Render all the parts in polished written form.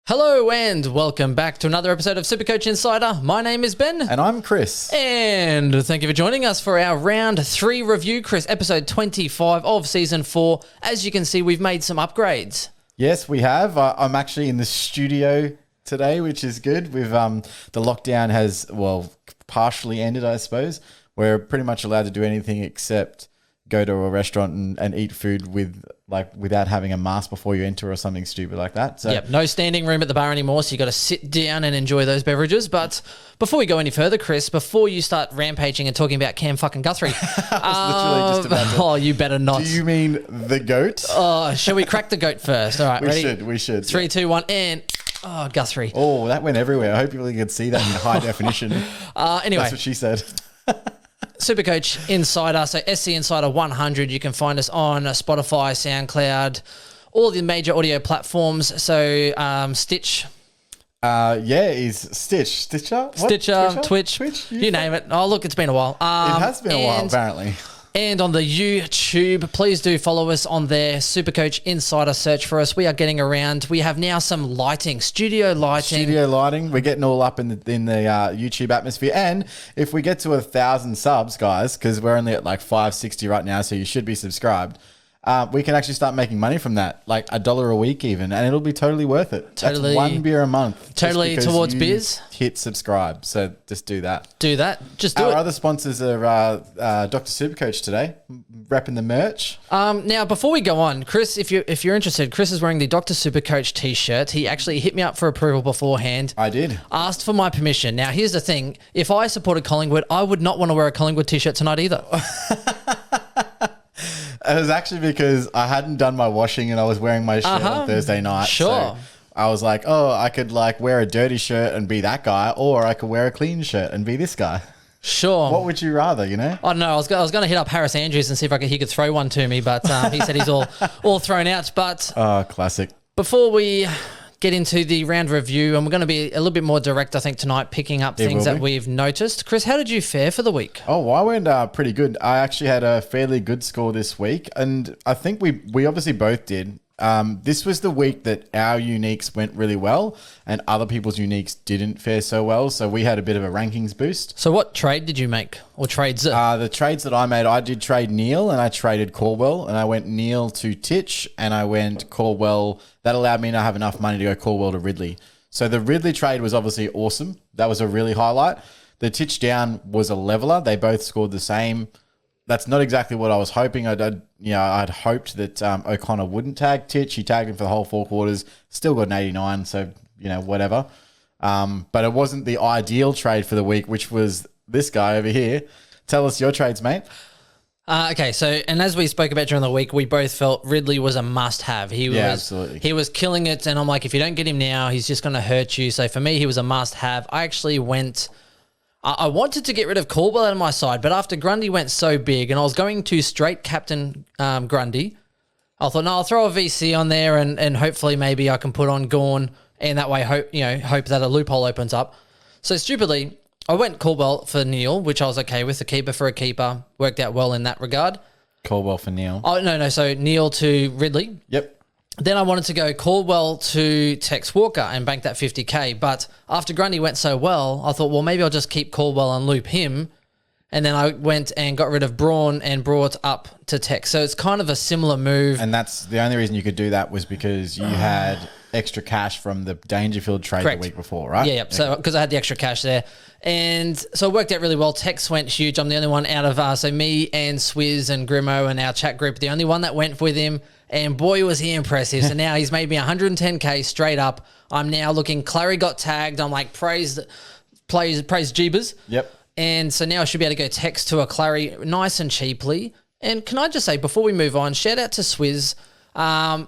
Hello and welcome back to another episode of Supercoach Insider. My name is Ben. And I'm Chris. And thank you for joining us for our round 3 review, Chris, episode 25 of season 4. As you can see, we've made some upgrades. Yes, we have. I'm actually in the studio today, which is good. We've the lockdown has, partially ended, I suppose. We're pretty much allowed to do anything except go to a restaurant and eat food without having a mask before you enter or something stupid like that. So Yep, no standing room at the bar anymore, so you got to sit down and enjoy those beverages. But before we go any further, Chris, before you start rampaging and talking about Cam fucking Guthrie. literally just about to, oh, you better not. Do you mean the goat? Oh, shall we crack the goat first? All right, ready? We should. 3, 2, 1, and... Oh, Guthrie. Oh, that went everywhere. I hope people could see that in high definition. Anyway. That's what she said. Supercoach Insider, so SC Insider 100. You can find us on Spotify, SoundCloud, all the major audio platforms. So Stitch. Is Stitcher? What? Stitcher, Twitch, you name it. Oh, look, it's been a while. It has been a while, apparently. And on the YouTube, please do follow us on there. Supercoach Insider, search for us. We are getting around. We have now some lighting, studio lighting. We're getting all up in the YouTube atmosphere. And if we get to 1,000 subs, guys, because we're only at like 560 right now, so you should be subscribed. We can actually start making money from that, like $1 a week even, and it'll be totally worth it. Totally. That's 1 beer a month. Totally towards beers. Hit subscribe, so just do that. Do that. Just do it. Our other sponsors are Dr. Supercoach today, repping the merch. Now, before we go on, Chris, if you're interested, Chris is wearing the Dr. Supercoach t-shirt. He actually hit me up for approval beforehand. I did. Asked for my permission. Now, here's the thing. If I supported Collingwood, I would not want to wear a Collingwood t-shirt tonight either. It was actually because I hadn't done my washing and I was wearing my shirt on Thursday night. Sure. So I was like, I could wear a dirty shirt and be that guy, or I could wear a clean shirt and be this guy. Sure. What would you rather, you know? I don't know. I was going to hit up Harris Andrews and see if he could throw one to me, but he said he's all thrown out. But classic. Before we get into the round review, and we're going to be a little bit more direct, I think, tonight, picking up things that we've noticed. Chris, how did you fare for the week? Oh, I went pretty good. I actually had a fairly good score this week, and I think we obviously both did. This was the week that our uniques went really well and other people's uniques didn't fare so well. So we had a bit of a rankings boost. So what trade did you make, or trades? The trades that I made, I did trade Neil and I traded Caldwell, and I went Neil to Titch and I went Caldwell. That allowed me to have enough money to go Caldwell to Ridley. So the Ridley trade was obviously awesome. That was a really highlight. The Titch down was a leveler. They both scored the same. That's not exactly what I was hoping. I'd hoped that O'Connor wouldn't tag Titch. He tagged him for the whole 4 quarters. Still got an 89, so, whatever. But it wasn't the ideal trade for the week, which was this guy over here. Tell us your trades, mate. Okay, so, and as we spoke about during the week, we both felt Ridley was a must-have. Absolutely. He was killing it, and I'm like, if you don't get him now, he's just going to hurt you. So for me, he was a must-have. I actually I wanted to get rid of Caldwell out of my side, but after Grundy went so big and I was going to straight captain Grundy, I thought, no, I'll throw a VC on there and hopefully maybe I can put on Gawn, and that way hope that a loophole opens up. So stupidly, I went Caldwell for Neil, which I was okay with. A keeper for a keeper. Worked out well in that regard. Caldwell for Neil. Oh, no. So Neil to Ridley. Yep. Then I wanted to go Caldwell to Tex Walker and bank that 50K. But after Grundy went so well, I thought, well, maybe I'll just keep Caldwell and loop him. And then I went and got rid of Braun and brought up to Tex. So it's kind of a similar move. And that's the only reason you could do that was because you had extra cash from the Dangerfield trade Correct. The week before, right? Yeah. So because I had the extra cash there. And so it worked out really well. Tex went huge. I'm the only one out of, so me and Swizz and Grimo and our chat group, the only one that went with him. And boy, was he impressive. So now he's made me 110K straight up. I'm now looking, Clary got tagged. I'm like, praise Jeebers. Yep. And so now I should be able to go Tex to a Clary nice and cheaply. And can I just say, before we move on, shout out to Swizz.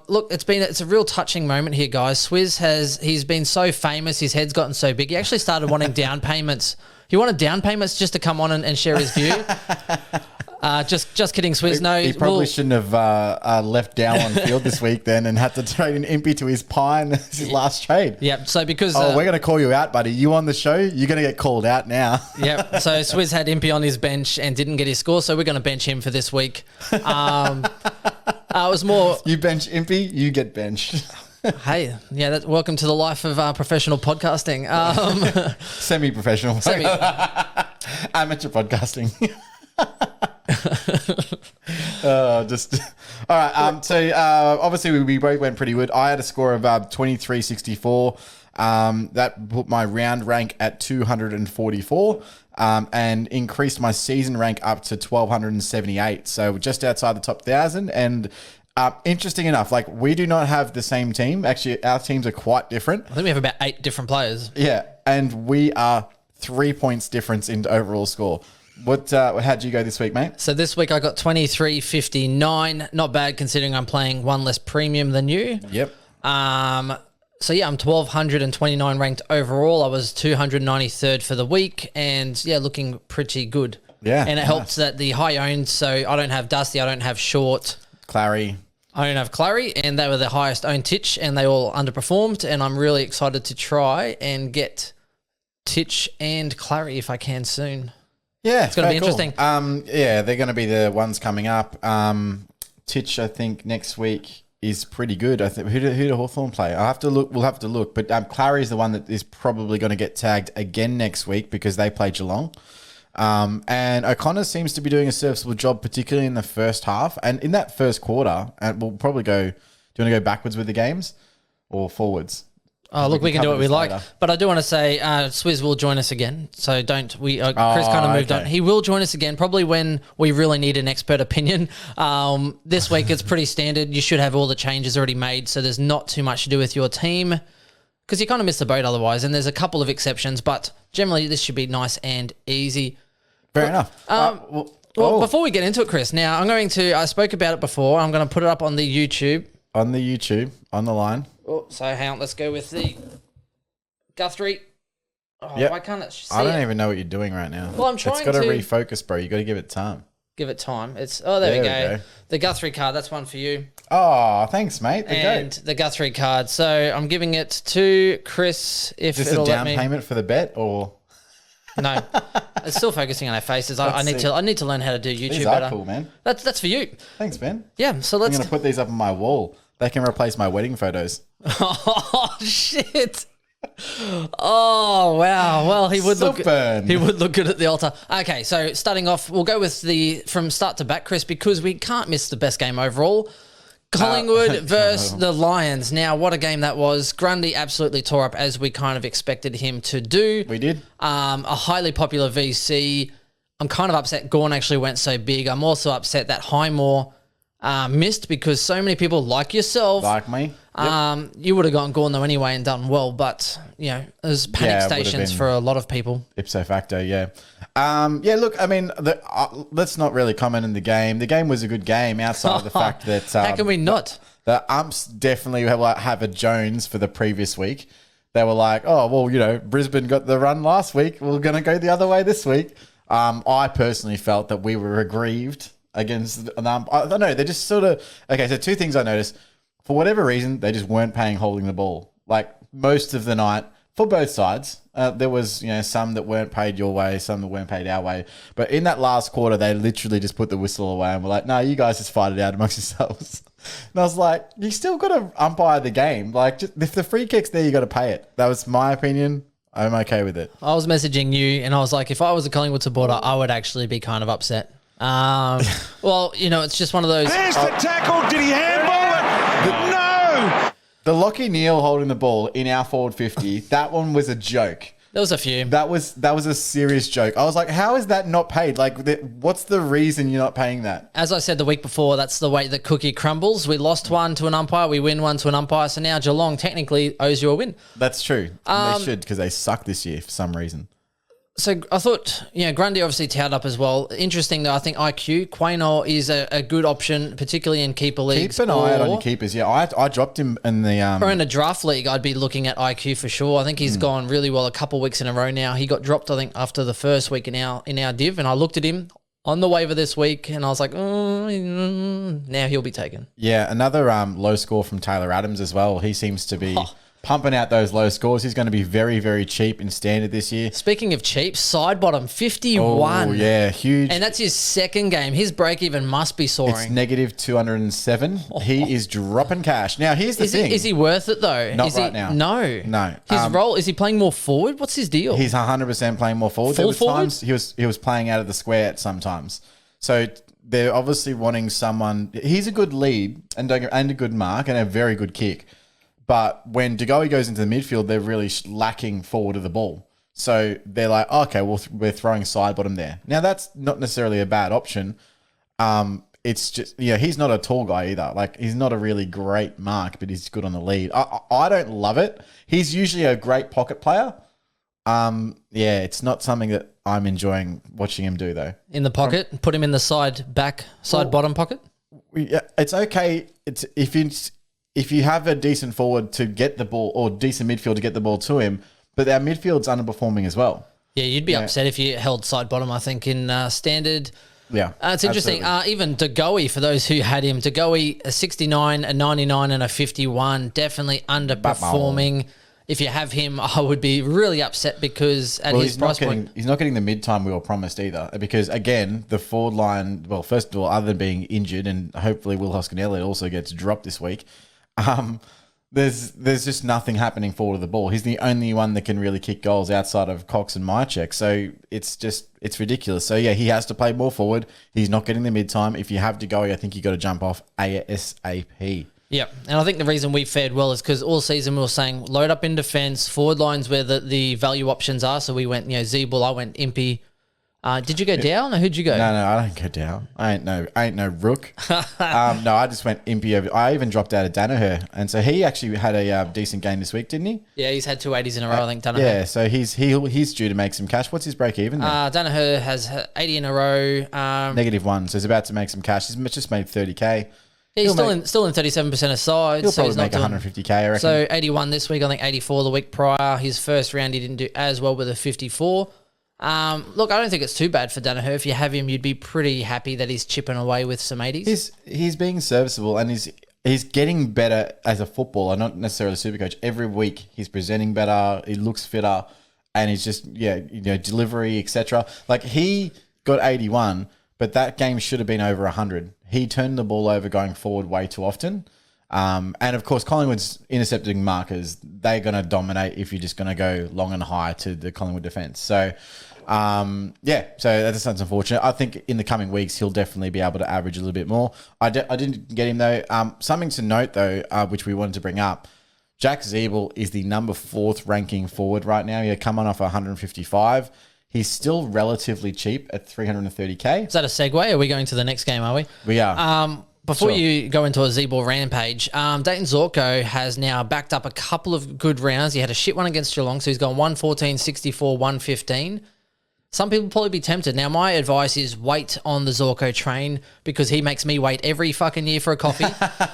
Look, it's a real touching moment here, guys. Swizz he's been so famous. His head's gotten so big. He actually started wanting down payments. He wanted down payments just to come on and share his view. Just kidding, Swizz. No, he probably shouldn't have left down on field this week then and had to trade an Impey to his Pine as his last trade. Yep. So because we're going to call you out, buddy. You on the show? You're going to get called out now. Yep. So Swizz had Impey on his bench and didn't get his score, so we're going to bench him for this week. It was more. You bench Impey, you get benched. Hey, yeah, welcome to the life of professional podcasting. Semi-professional. Amateur podcasting. All right. So obviously we both went pretty good. I had a score of 2364. That put my round rank at 244 and increased my season rank up to 1278. So just outside the top 1,000. And interesting enough, like we do not have the same team. Actually, our teams are quite different. I think we have about 8 different players. Yeah, and we are 3 points difference in overall score. How'd you go this week, mate? So this week I got 2359. Not bad considering I'm playing one less premium than you. Yep. So yeah, I'm 1,229 ranked overall. I was 293rd for the week, and yeah, looking pretty good. Yeah, and it helps that the high owned. So I don't have Dusty, I don't have Short, Clary. I don't have Clary, and they were the highest owned Titch, and they all underperformed. And I'm really excited to try and get Titch and Clary if I can soon. Yeah, it's going to be interesting. Yeah, they're going to be the ones coming up. Titch, I think next week is pretty good. I think who do Hawthorn play? I have to look. We'll have to look. But Clary is the one that is probably going to get tagged again next week because they play Geelong. And O'Connor seems to be doing a serviceable job, particularly in the first half and in that first quarter. And we'll probably go. Do you want to go backwards with the games or forwards? Oh, look, we can do what we like. But I do want to say Swizz will join us again. So don't we? Chris kind of moved on. He will join us again, probably when we really need an expert opinion. This week it's pretty standard. You should have all the changes already made, so there's not too much to do with your team because you kind of miss the boat otherwise. And there's a couple of exceptions, but generally this should be nice and easy. Fair enough. Well, before we get into it, Chris, now I spoke about it before. I'm going to put it up on the YouTube. On the line. Oh, so hang on, let's go with the Guthrie. Oh, yep. Why can't it see I don't even know what you're doing right now. Well, I'm trying to. It's got to refocus, bro. You got to give it time. Give it time. There we go. The Guthrie card, that's one for you. Oh, thanks, mate. The Guthrie card. So I'm giving it to Chris if it'll let me. Is this a down payment for the bet or? No, it's still focusing on our faces. I need to learn how to do YouTube These better. Are cool, man. That's for you. Thanks, man. Yeah. So I'm gonna put these up on my wall. They can replace my wedding photos. Oh shit! Oh wow! Well, he would look good at the altar. Okay, so starting off, we'll go with from start to back, Chris, because we can't miss the best game overall. Collingwood versus the Lions. Now, what a game that was. Grundy absolutely tore up as we kind of expected him to do. We did. A highly popular VC. I'm kind of upset Gawn actually went so big. I'm also upset that Highmore missed because so many people like yourself. Like me. Yep. You would have gone Gawn though anyway and done well, but there's panic stations for a lot of people. Ipso facto, yeah. Look, I mean, let's not really comment on the game. The game was a good game outside of the fact that... How can we not? The umps definitely have a Jones for the previous week. They were like, oh, well, Brisbane got the run last week. We're going to go the other way this week. I personally felt that we were aggrieved against... I don't know, they just sort of... Okay, so two things I noticed. For whatever reason, they just weren't holding the ball. Like most of the night, for both sides, there was some that weren't paid your way, some that weren't paid our way. But in that last quarter, they literally just put the whistle away and were like, no, you guys just fight it out amongst yourselves. And I was like, you still got to umpire the game. Like, if the free kick's there, you got to pay it. That was my opinion. I'm okay with it. I was messaging you and I was like, if I was a Collingwood supporter, I would actually be kind of upset. Well, it's just one of those. There's the tackle. Did he handball it? No. The Lockie Neal holding the ball in our forward 50, that one was a joke. There was a few. That was a serious joke. I was like, how is that not paid? Like, what's the reason you're not paying that? As I said the week before, that's the way the cookie crumbles. We lost one to an umpire. We win one to an umpire. So now Geelong technically owes you a win. That's true. They should because they suck this year for some reason. So I thought, Grundy obviously towed up as well. Interesting though, I think IQ, Quaynor is a good option, particularly in keeper leagues. Keep an eye out on your keepers. Yeah, I dropped him in the... Or in a draft league, I'd be looking at IQ for sure. I think he's gone really well a couple of weeks in a row now. He got dropped, I think, after the first week in our div, and I looked at him on the waiver this week, and I was like, now he'll be taken. Yeah, another low score from Taylor Adams as well. He seems to be pumping out those low scores. He's going to be very, very cheap in standard this year. Speaking of cheap, side bottom 51. Oh, yeah, huge. And that's his second game. His break even must be soaring. It's negative 207. He is dropping cash. Now, here's the thing. Is he worth it, though? Not right now. No. No. His role, is he playing more forward? What's his deal? He's 100% playing more forward. Full There forward? was times he was playing out of the square at sometimes. So they're obviously wanting someone. He's a good lead and a good mark and a very good kick. But when De Goey goes into the midfield, they're really lacking forward of the ball. So they're like, okay, well, we're throwing side bottom there. Now, that's not necessarily a bad option. It's just, he's not a tall guy either. Like, he's not a really great mark, but he's good on the lead. I don't love it. He's usually a great pocket player. It's not something that I'm enjoying watching him do, though. In the pocket? Put him in the side bottom pocket? Yeah, it's okay. If you have a decent forward to get the ball or decent midfield to get the ball to him, but our midfield's underperforming as well. Yeah, you'd be upset if you held side bottom, I think, in standard. Yeah. It's interesting. Even De Goey, for those who had him, De Goey, a 69, a 99 and a 51, definitely underperforming. If you have him, I would be really upset because at his price point... He's not getting the mid-time we were promised either because, again, the forward line, well, first of all, other than being injured and hopefully Will Hoskin-Elliott also gets dropped this week, there's just nothing happening forward of the ball. He's the only one that can really kick goals outside of Cox and Mychek. So it's ridiculous. So yeah, he has to play more forward. He's not getting the mid-time. If you have to go, I think you got to jump off ASAP. Yeah, and I think the reason we fared well is because all season we were saying load up in defence, forward lines where the value options are. So we went, Zeeble, I went Impey. Did you go down or who'd you go? No, I don't go down. I ain't no rook. No, I just went Impey over. I even dropped out of Danaher, and so he actually had a decent game this week, didn't he? Yeah, he's had 2 80s in a row, I think, Danaher. Yeah, so he's due to make some cash. What's his break even? Danaher has 80 in a row. -1, so he's about to make some cash. He's just made 30K. Yeah, he's still in 37% of sides. He'll probably make 150K, I reckon. So 81 this week, I think 84 the week prior. His first round he didn't do as well with a 54. Look, I don't think it's too bad for Danaher. If you have him, you'd be pretty happy that he's chipping away with some 80s. He's being serviceable and he's getting better as a footballer, not necessarily a Supercoach. Every week he's presenting better, he looks fitter, and he's just delivery, etc. Like he got 81, but that game should have been over 100. He turned the ball over going forward way too often. And of course, Collingwood's intercepting markers, they're going to dominate if you're just going to go long and high to the Collingwood defence. So, so that's unfortunate. I think in the coming weeks, he'll definitely be able to average a little bit more. I didn't get him though. Something to note though, which we wanted to bring up, Jack Zeeble is the number 4th ranking forward right now. He's coming off 155. He's still relatively cheap at 330K. Is that a segue? Are we going to the next game, are we? We are. Before you go into a Zeeble rampage, Dayton Zorko has now backed up a couple of good rounds. He had a shit one against Geelong, so he's gone 114, 64, 115. Some people probably be tempted. Now, my advice is wait on the Zorko train because he makes me wait every fucking year for a coffee.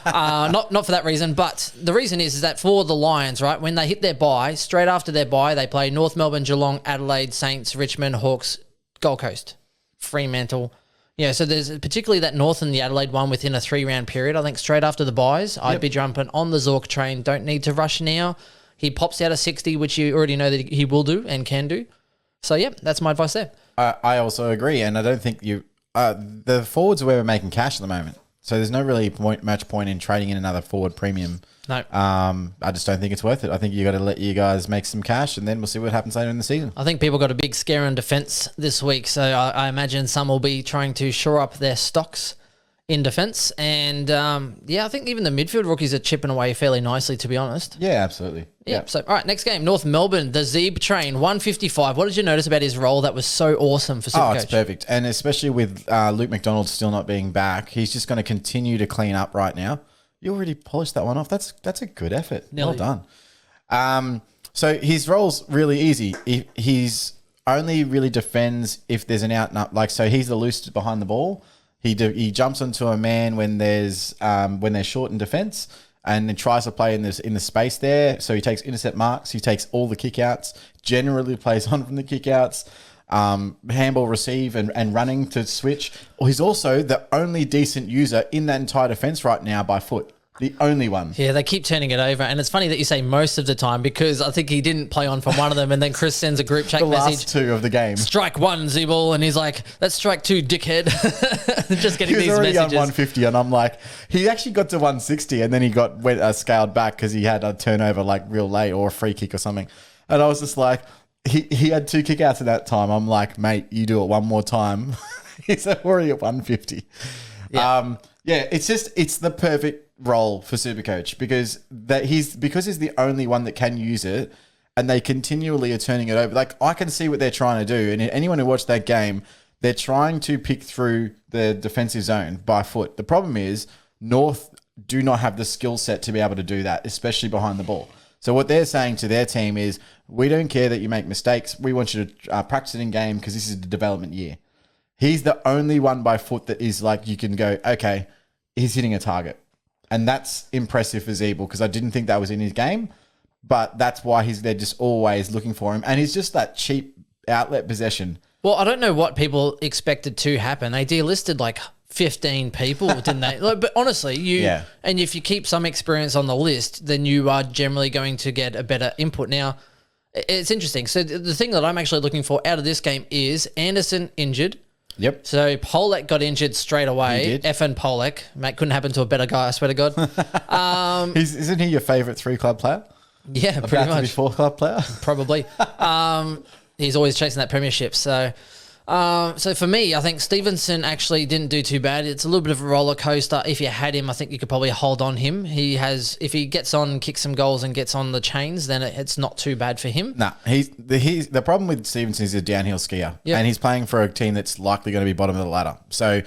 Not for that reason, but the reason is that for the Lions, right, when they hit their bye, straight after their bye, they play North Melbourne, Geelong, Adelaide, Saints, Richmond, Hawks, Gold Coast, Fremantle. Yeah, so there's particularly that North and the Adelaide one within a 3-round period. I think straight after the buys, I'd be jumping on the Zork train. Don't need to rush now. He pops out a 60, which you already know that he will do and can do. So, yeah, that's my advice there. I also agree, and I don't think the forwards are where we're making cash at the moment. So there's no really much point in trading in another forward premium. No. I just don't think it's worth it. I think you got to let you guys make some cash, and then we'll see what happens later in the season. I think people got a big scare on defence this week, so I imagine some will be trying to shore up their stocks in defence. And, I think even the midfield rookies are chipping away fairly nicely, to be honest. Yeah, absolutely. Yeah. So, all right, next game, North Melbourne, the Zeeb train, 155. What did you notice about his role that was so awesome for Supercoach? Oh, it's perfect. And especially with Luke McDonald still not being back, he's just going to continue to clean up right now. You already polished that one off. That's a good effort. Nearly. Well done. So his role's really easy. He's only really defends if there's an out and up. Like, so he's the loosest behind the ball. He jumps onto a man when they're short in defence, and then tries to play in the space there. So he takes intercept marks. He takes all the kickouts. Generally plays on from the kickouts. Handball receive and running to switch. He's also the only decent user in that entire defence right now by foot. The only one. Yeah, they keep turning it over. And it's funny that you say most of the time because I think he didn't play on from one of them. And then Chris sends a group chat The message. last two of the game. Strike one, Zeeble. And he's like, that's strike two, dickhead. Just getting He was these already messages. on 150, and I'm like, he actually got to 160, and then he went scaled back because he had a turnover like real late or a free kick or something. And I was just like, he had 2 kickouts at that time. I'm like, mate, you do it one more time. He's already at 150. Yeah. It's the perfect role for Supercoach because he's the only one that can use it, and they continually are turning it over. Like, I can see what they're trying to do, and anyone who watched that game, they're trying to pick through the defensive zone by foot. The problem is North do not have the skill set to be able to do that, especially behind the ball. So what they're saying to their team is, we don't care that you make mistakes. We want you to practice it in game because this is the development year. He's the only one by foot that is like, you can go, okay, he's hitting a target. And that's impressive for Zeeble because I didn't think that was in his game, but that's why they're just always looking for him. And he's just that cheap outlet possession. Well, I don't know what people expected to happen. They delisted like 15 people, didn't they? Like, but honestly, and if you keep some experience on the list, then you are generally going to get a better input. Now, it's interesting. So the thing that I'm actually looking for out of this game is Anderson injured. Yep. So Polak got injured straight away. He did. Effing Polak. Mate, couldn't happen to a better guy, I swear to God. Isn't he your favourite 3-club player? Yeah, About pretty to be much. 4-club player? Probably. He's always chasing that premiership. So for me, I think Stevenson actually didn't do too bad. It's a little bit of a roller coaster. If you had him, I think you could probably hold on him. If he gets on, kicks some goals and gets on the chains, then it's not too bad for him. Nah, he's the problem with Stevenson is he's a downhill skier. Yep. And he's playing for a team that's likely going to be bottom of the ladder. So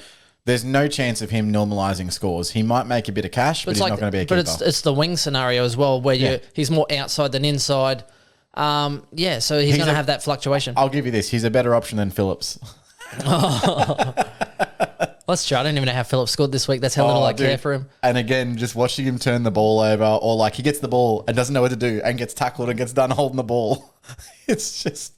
there's no chance of him normalising scores. He might make a bit of cash, but he's not going to be a keeper. But it's the wing scenario as well, where he's more outside than inside. So he's going to have that fluctuation. I'll give you this. He's a better option than Phillips. Let's try. I don't even know how Phillips scored this week. That's how little I care for him. And again, just watching him turn the ball over, or like he gets the ball and doesn't know what to do and gets tackled and gets done holding the ball. It's just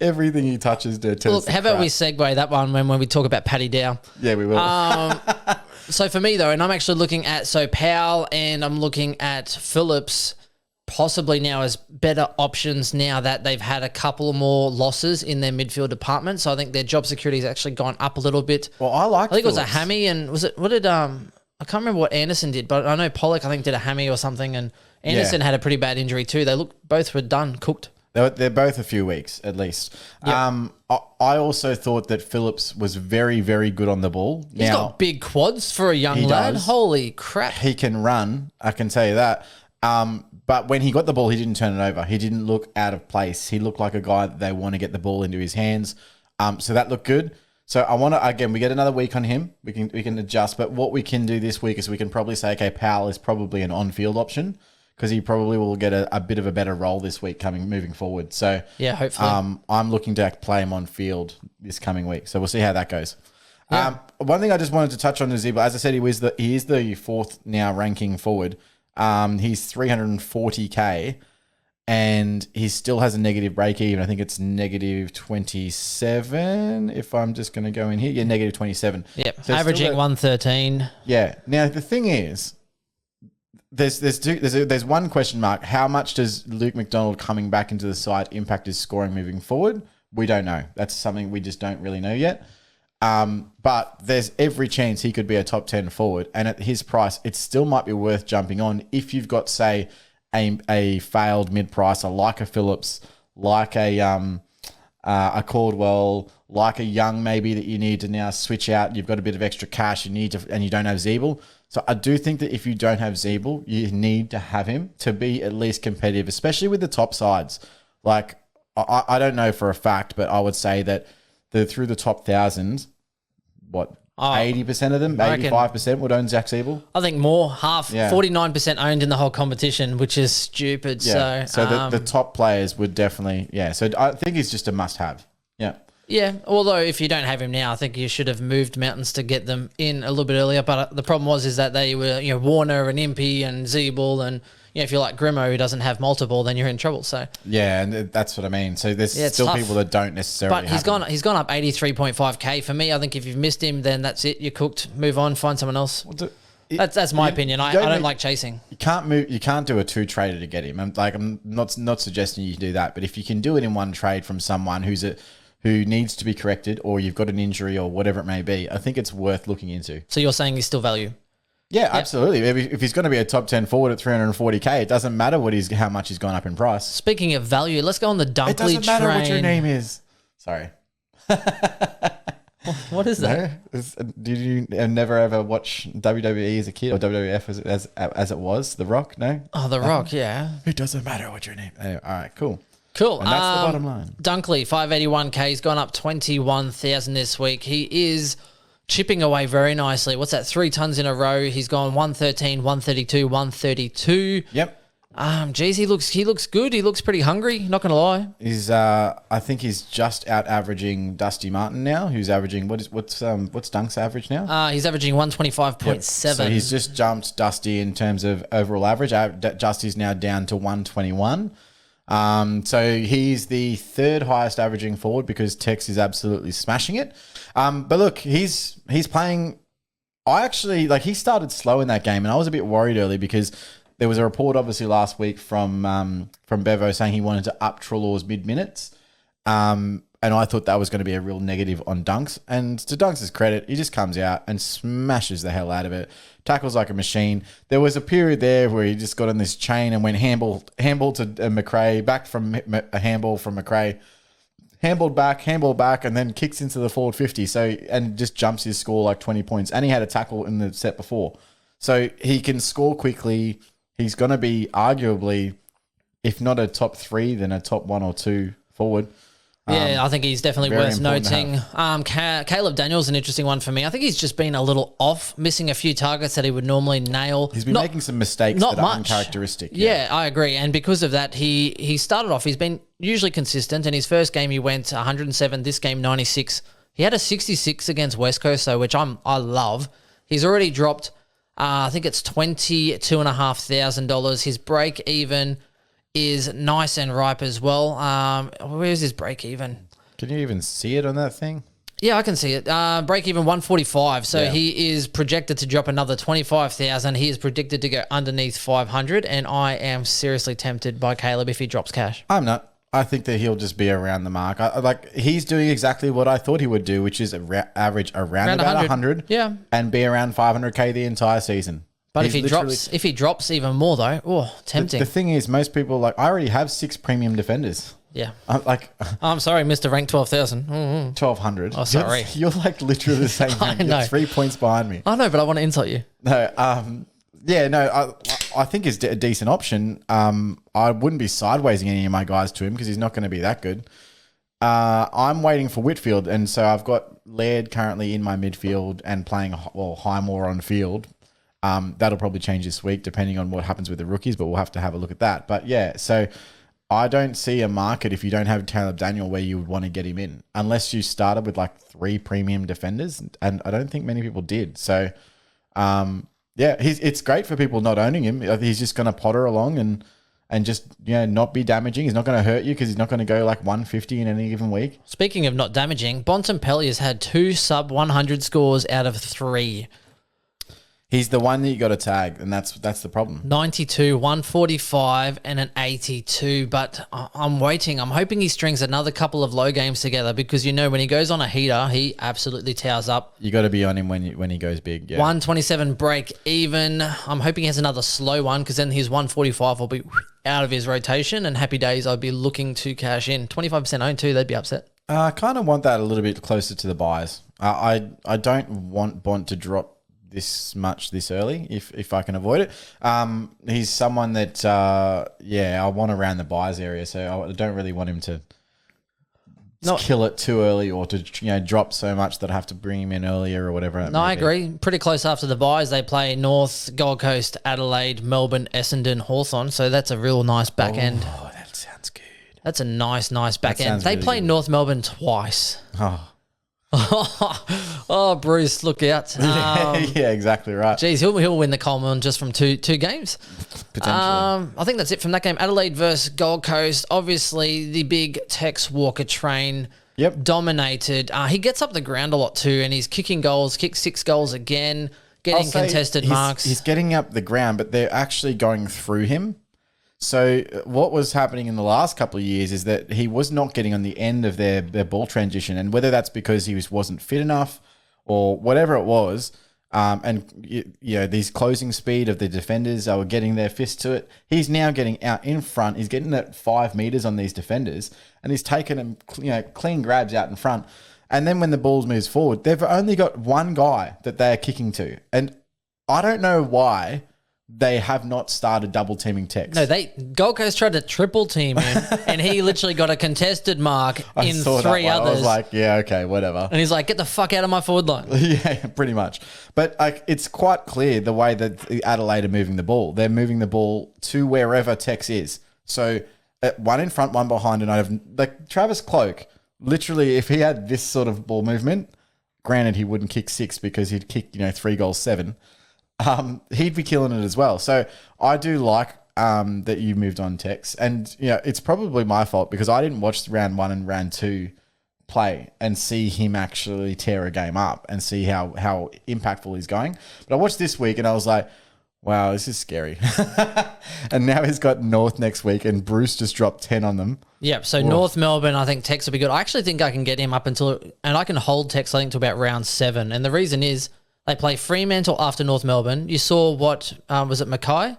everything he touches to Look, how about we segue that one when we talk about Paddy Dow? Yeah, we will. So for me though, and I'm actually looking at Powell and I'm looking at Phillips possibly now as better options now that they've had a couple more losses in their midfield department. So I think their job security has actually gone up a little bit. Well, I think it was a hammy, and I can't remember what Anderson did, but I know Pollock I think did a hammy or something, and Anderson had a pretty bad injury too. Both were done, cooked. They're both a few weeks at least. Yep. I also thought that Phillips was very, very good on the ball. He's got big quads for a young lad. does. Holy crap. He can run, I can tell you that. But when he got the ball, he didn't turn it over. He didn't look out of place. He looked like a guy that they want to get the ball into his hands. So that looked good. So I want to, again, we get another week on him. We can adjust. But what we can do this week is we can probably say, okay, Powell is probably an on-field option because he probably will get a bit of a better role this week moving forward. So yeah, hopefully. I'm looking to play him on field this coming week. So we'll see how that goes. Yeah. One thing I just wanted to touch on is, as I said, he is the fourth now ranking forward. He's 340k and he still has a negative break even. I think it's negative 27 if I'm just going to go in here. Yeah, negative 27. Yep. So averaging 113. Yeah. Now the thing is, there's one question mark. How much does Luke McDonald coming back into the side impact his scoring moving forward? We don't know. That's something we just don't really know yet. But there's every chance he could be a top 10 forward. And at his price, it still might be worth jumping on if you've got, say, a failed mid-pricer like a Phillips, like a Caldwell, like a Young maybe that you need to now switch out. You've got a bit of extra cash and you don't have Zeeble. So I do think that if you don't have Zeeble, you need to have him to be at least competitive, especially with the top sides. Like, I don't know for a fact, but I would say that through the top 1,000, 80% of them, 85% would own Zach Zeeble? I think more, half, 49% owned in the whole competition, which is stupid. Yeah. So the top players would definitely, So I think he's just a must-have. Yeah. Yeah, although if you don't have him now, I think you should have moved Mountains to get them in a little bit earlier. But the problem is that they were, Warner and Impey and Zeeble, and if you're like Grimo who doesn't have multiple, then you're in trouble. So yeah, and that's what I mean. So there's still tough. people that don't necessarily. But he's gone up 83.5k for me. I think if you've missed him, then that's it. You're cooked. Move on. Find someone else. Well, That's my opinion. I don't like chasing. You can't move. You can't do a 2-trader to get him. I'm not suggesting you can do that, but if you can do it in one trade from someone who needs to be corrected, or you've got an injury or whatever it may be, I think it's worth looking into. So you're saying he's still value? Yeah, absolutely. If he's going to be a top 10 forward at 340k, it doesn't matter how much he's gone up in price. Speaking of value, let's go on the Dunkley train. It doesn't matter what your name is. Sorry. What is that? No? Did you never ever watch WWE as a kid, or WWF as it was? The Rock? No? Oh, The Rock, yeah. It doesn't matter what your name. Anyway, all right, cool. Cool. And that's the bottom line. Dunkley, 581k. He's gone up 21,000 this week. He is chipping away very nicely. What's that? 3 tons in a row. He's gone 113, 132, 132. Yep. Geez, he looks good. He looks pretty hungry. Not gonna lie. I think he's just out averaging Dusty Martin now, who's averaging what's Dunk's average now? He's averaging 125.7. Yep. So he's just jumped Dusty in terms of overall average. Dusty's now down to 121. So he's the 3rd highest averaging forward because Tex is absolutely smashing it. But look, he's playing. He started slow in that game, and I was a bit worried early because there was a report obviously last week from Bevo saying he wanted to up Treloar's mid-minutes. And I thought that was going to be a real negative on Dunks. And to Dunks' credit, he just comes out and smashes the hell out of it. Tackles like a machine. There was a period there where he just got on this chain and went handball to McRae, back from a handball from McRae, handball back, and then kicks into the forward 50. And just jumps his score like 20 points. And he had a tackle in the set before. So he can score quickly. He's going to be arguably, if not a top 3, then a top 1 or 2 forward. I think he's definitely worth noting. Caleb Daniel's an interesting one for me. I think he's just been a little off, missing a few targets that he would normally nail. He's been making some mistakes that are uncharacteristic. Yeah, I agree. And because of that, he started off, he's been usually consistent. In his first game, he went 107. This game, 96. He had a 66 against West Coast, though, which I love. He's already dropped, I think it's $22,500. His break even is nice and ripe as well. Where's his break even? Can you even see it on that thing? Yeah, I can see it. Break even 145. So he is projected to drop another 25,000. He is predicted to go underneath 500, and I am seriously tempted by Caleb if he drops cash. I'm not. I think that he'll just be around the mark. He's doing exactly what I thought he would do, which is average around about 100. Yeah, and be around 500k the entire season. But if he drops even more though, tempting. The thing is, most people I already have 6 premium defenders. Yeah. I'm sorry, Mr. Rank 12,000. 1,200. Oh, sorry. You're literally the same I thing. know. You're 3 points behind me. I know, but I want to insult you. No. I think it's a decent option. I wouldn't be sidewaysing any of my guys to him because he's not going to be that good. I'm waiting for Whitfield, and so I've got Laird currently in my midfield and playing Highmore on field. That'll probably change this week depending on what happens with the rookies, but we'll have to have a look at that. But yeah, so I don't see a market if you don't have Caleb Daniel where you would want to get him in, unless you started with 3 premium defenders, and I don't think many people did. So, it's great for people not owning him. He's just going to potter along and just not be damaging. He's not going to hurt you because he's not going to go 150 in any given week. Speaking of not damaging, Bontempelli has had 2 sub 100 scores out of 3. He's the one that you got to tag, and that's the problem. 92, 145, and an 82. But I'm waiting. I'm hoping he strings another couple of low games together because when he goes on a heater, he absolutely towers up. You got to be on him when he goes big. Yeah. 127 break even. I'm hoping he has another slow one because then his 145 will be out of his rotation, and happy days I'd be looking to cash in. 25% owned too. They'd be upset. I kind of want that a little bit closer to the buys. I don't want Bont to drop this much this early if I can avoid it. He's someone that I want around the buys area, so I don't really want him to kill it too early or to drop so much that I have to bring him in earlier or whatever. No, I agree. Pretty close after the buys. They play North, Gold Coast, Adelaide, Melbourne, Essendon, Hawthorn. So that's a real nice back end. Oh, that sounds good. That's a nice back end. They really play good. North Melbourne twice. Oh. Bruce, look out. Yeah, exactly right. Geez, he'll win the Coleman just from two games. Potentially. I think that's it from that game. Adelaide versus Gold Coast. Obviously, the big Tex Walker train dominated. He gets up the ground a lot too, and he's kicking goals, kicked 6 goals again. getting I'll say contested marks. He's getting up the ground, but they're actually going through him. So what was happening in the last couple of years is that he was not getting on the end of their ball transition, and whether that's because he wasn't fit enough or whatever it was, these closing speed of the defenders were getting their fist to it. He's now getting out in front. He's getting at 5 meters on these defenders, and he's taking them, clean grabs out in front. And then when the ball moves forward, they've only got one guy that they are kicking to, and I don't know why they have not started double teaming Tex. No, Gold Coast tried to triple team him, and he literally got a contested mark in 3 others. I was like, yeah, okay, whatever. And he's like, get the fuck out of my forward line. Yeah, pretty much. But it's quite clear the way that Adelaide are moving the ball. They're moving the ball to wherever Tex is. So one in front, one behind, and I have Travis Cloak. Literally, if he had this sort of ball movement, granted he wouldn't kick 6 because he'd kick 3 goals 7. He'd be killing it as well. So I do like that you moved on, Tex. And, it's probably my fault because I didn't watch round 1 and round 2 play and see him actually tear a game up and see how impactful he's going. But I watched this week and I was like, wow, this is scary. And now he's got North next week and Bruce just dropped 10 on them. Yep. So North Melbourne, I think Tex will be good. I actually think I can get him up and I can hold Tex, I think, to about round 7. And the reason is, they play Fremantle after North Melbourne. You saw what, was it Mackay?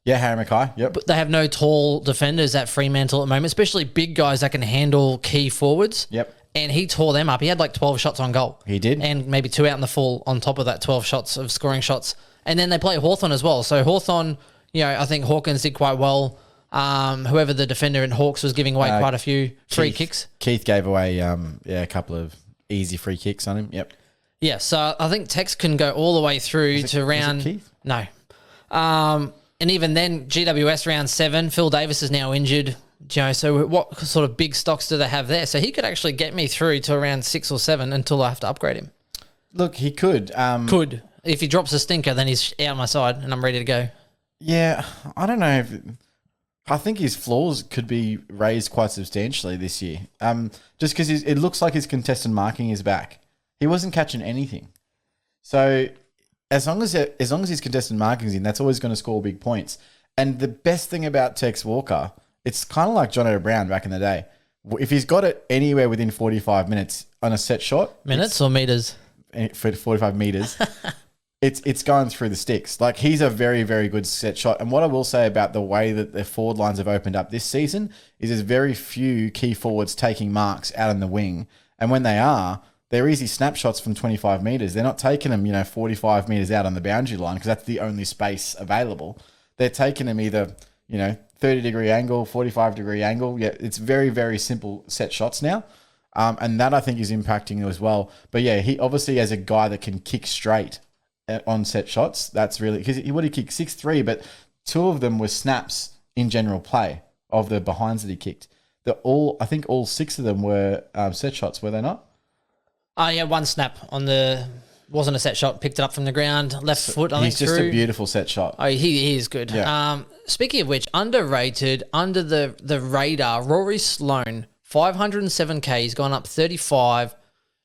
Yeah, Harry Mackay, yep. But they have no tall defenders at Fremantle at the moment, especially big guys that can handle key forwards. Yep. And he tore them up. He had 12 shots on goal. He did. And maybe 2 out in the full on top of that 12 shots of scoring shots. And then they play Hawthorn as well. So Hawthorn, I think Hawkins did quite well. Whoever the defender in Hawks was giving away quite a few free kicks. Keith gave away a couple of easy free kicks on him, yep. Yeah, so I think Tex can go all the way through to round... Keith? No. And even then, GWS round 7, Phil Davis is now injured. So what sort of big stocks do they have there? So he could actually get me through to around 6 or 7 until I have to upgrade him. Look, he could. Could. If he drops a stinker, then he's out my side and I'm ready to go. Yeah, I don't know. I think his floors could be raised quite substantially this year. Just because it looks like his contested marking is back. He wasn't catching anything. So as long as his contested marking's in, that's always going to score big points. And the best thing about Tex Walker, it's kind of like John O'Brien back in the day. If he's got it anywhere within 45 minutes on a set shot... Minutes or meters? For 45 meters, it's going through the sticks. He's a very, very good set shot. And what I will say about the way that the forward lines have opened up this season is there's very few key forwards taking marks out on the wing. And when they are... they're easy snapshots from 25 metres. They're not taking them, 45 metres out on the boundary line because that's the only space available. They're taking them either, 30-degree angle, 45-degree angle. Yeah, it's very, very simple set shots now. And that, I think, is impacting as well. But, yeah, he obviously has a guy that can kick straight on set shots. That's really... because he kicked 6-3, but 2 of them were snaps in general play of the behinds that he kicked. I think all 6 of them were set shots, were they not? Oh, yeah, 1 snap on the... wasn't a set shot, picked it up from the ground, left foot, I think, he's just through. A beautiful set shot. Oh, he is good. Yeah. Speaking of which, underrated, under the radar, Rory Sloane, 507K, he's gone up 35.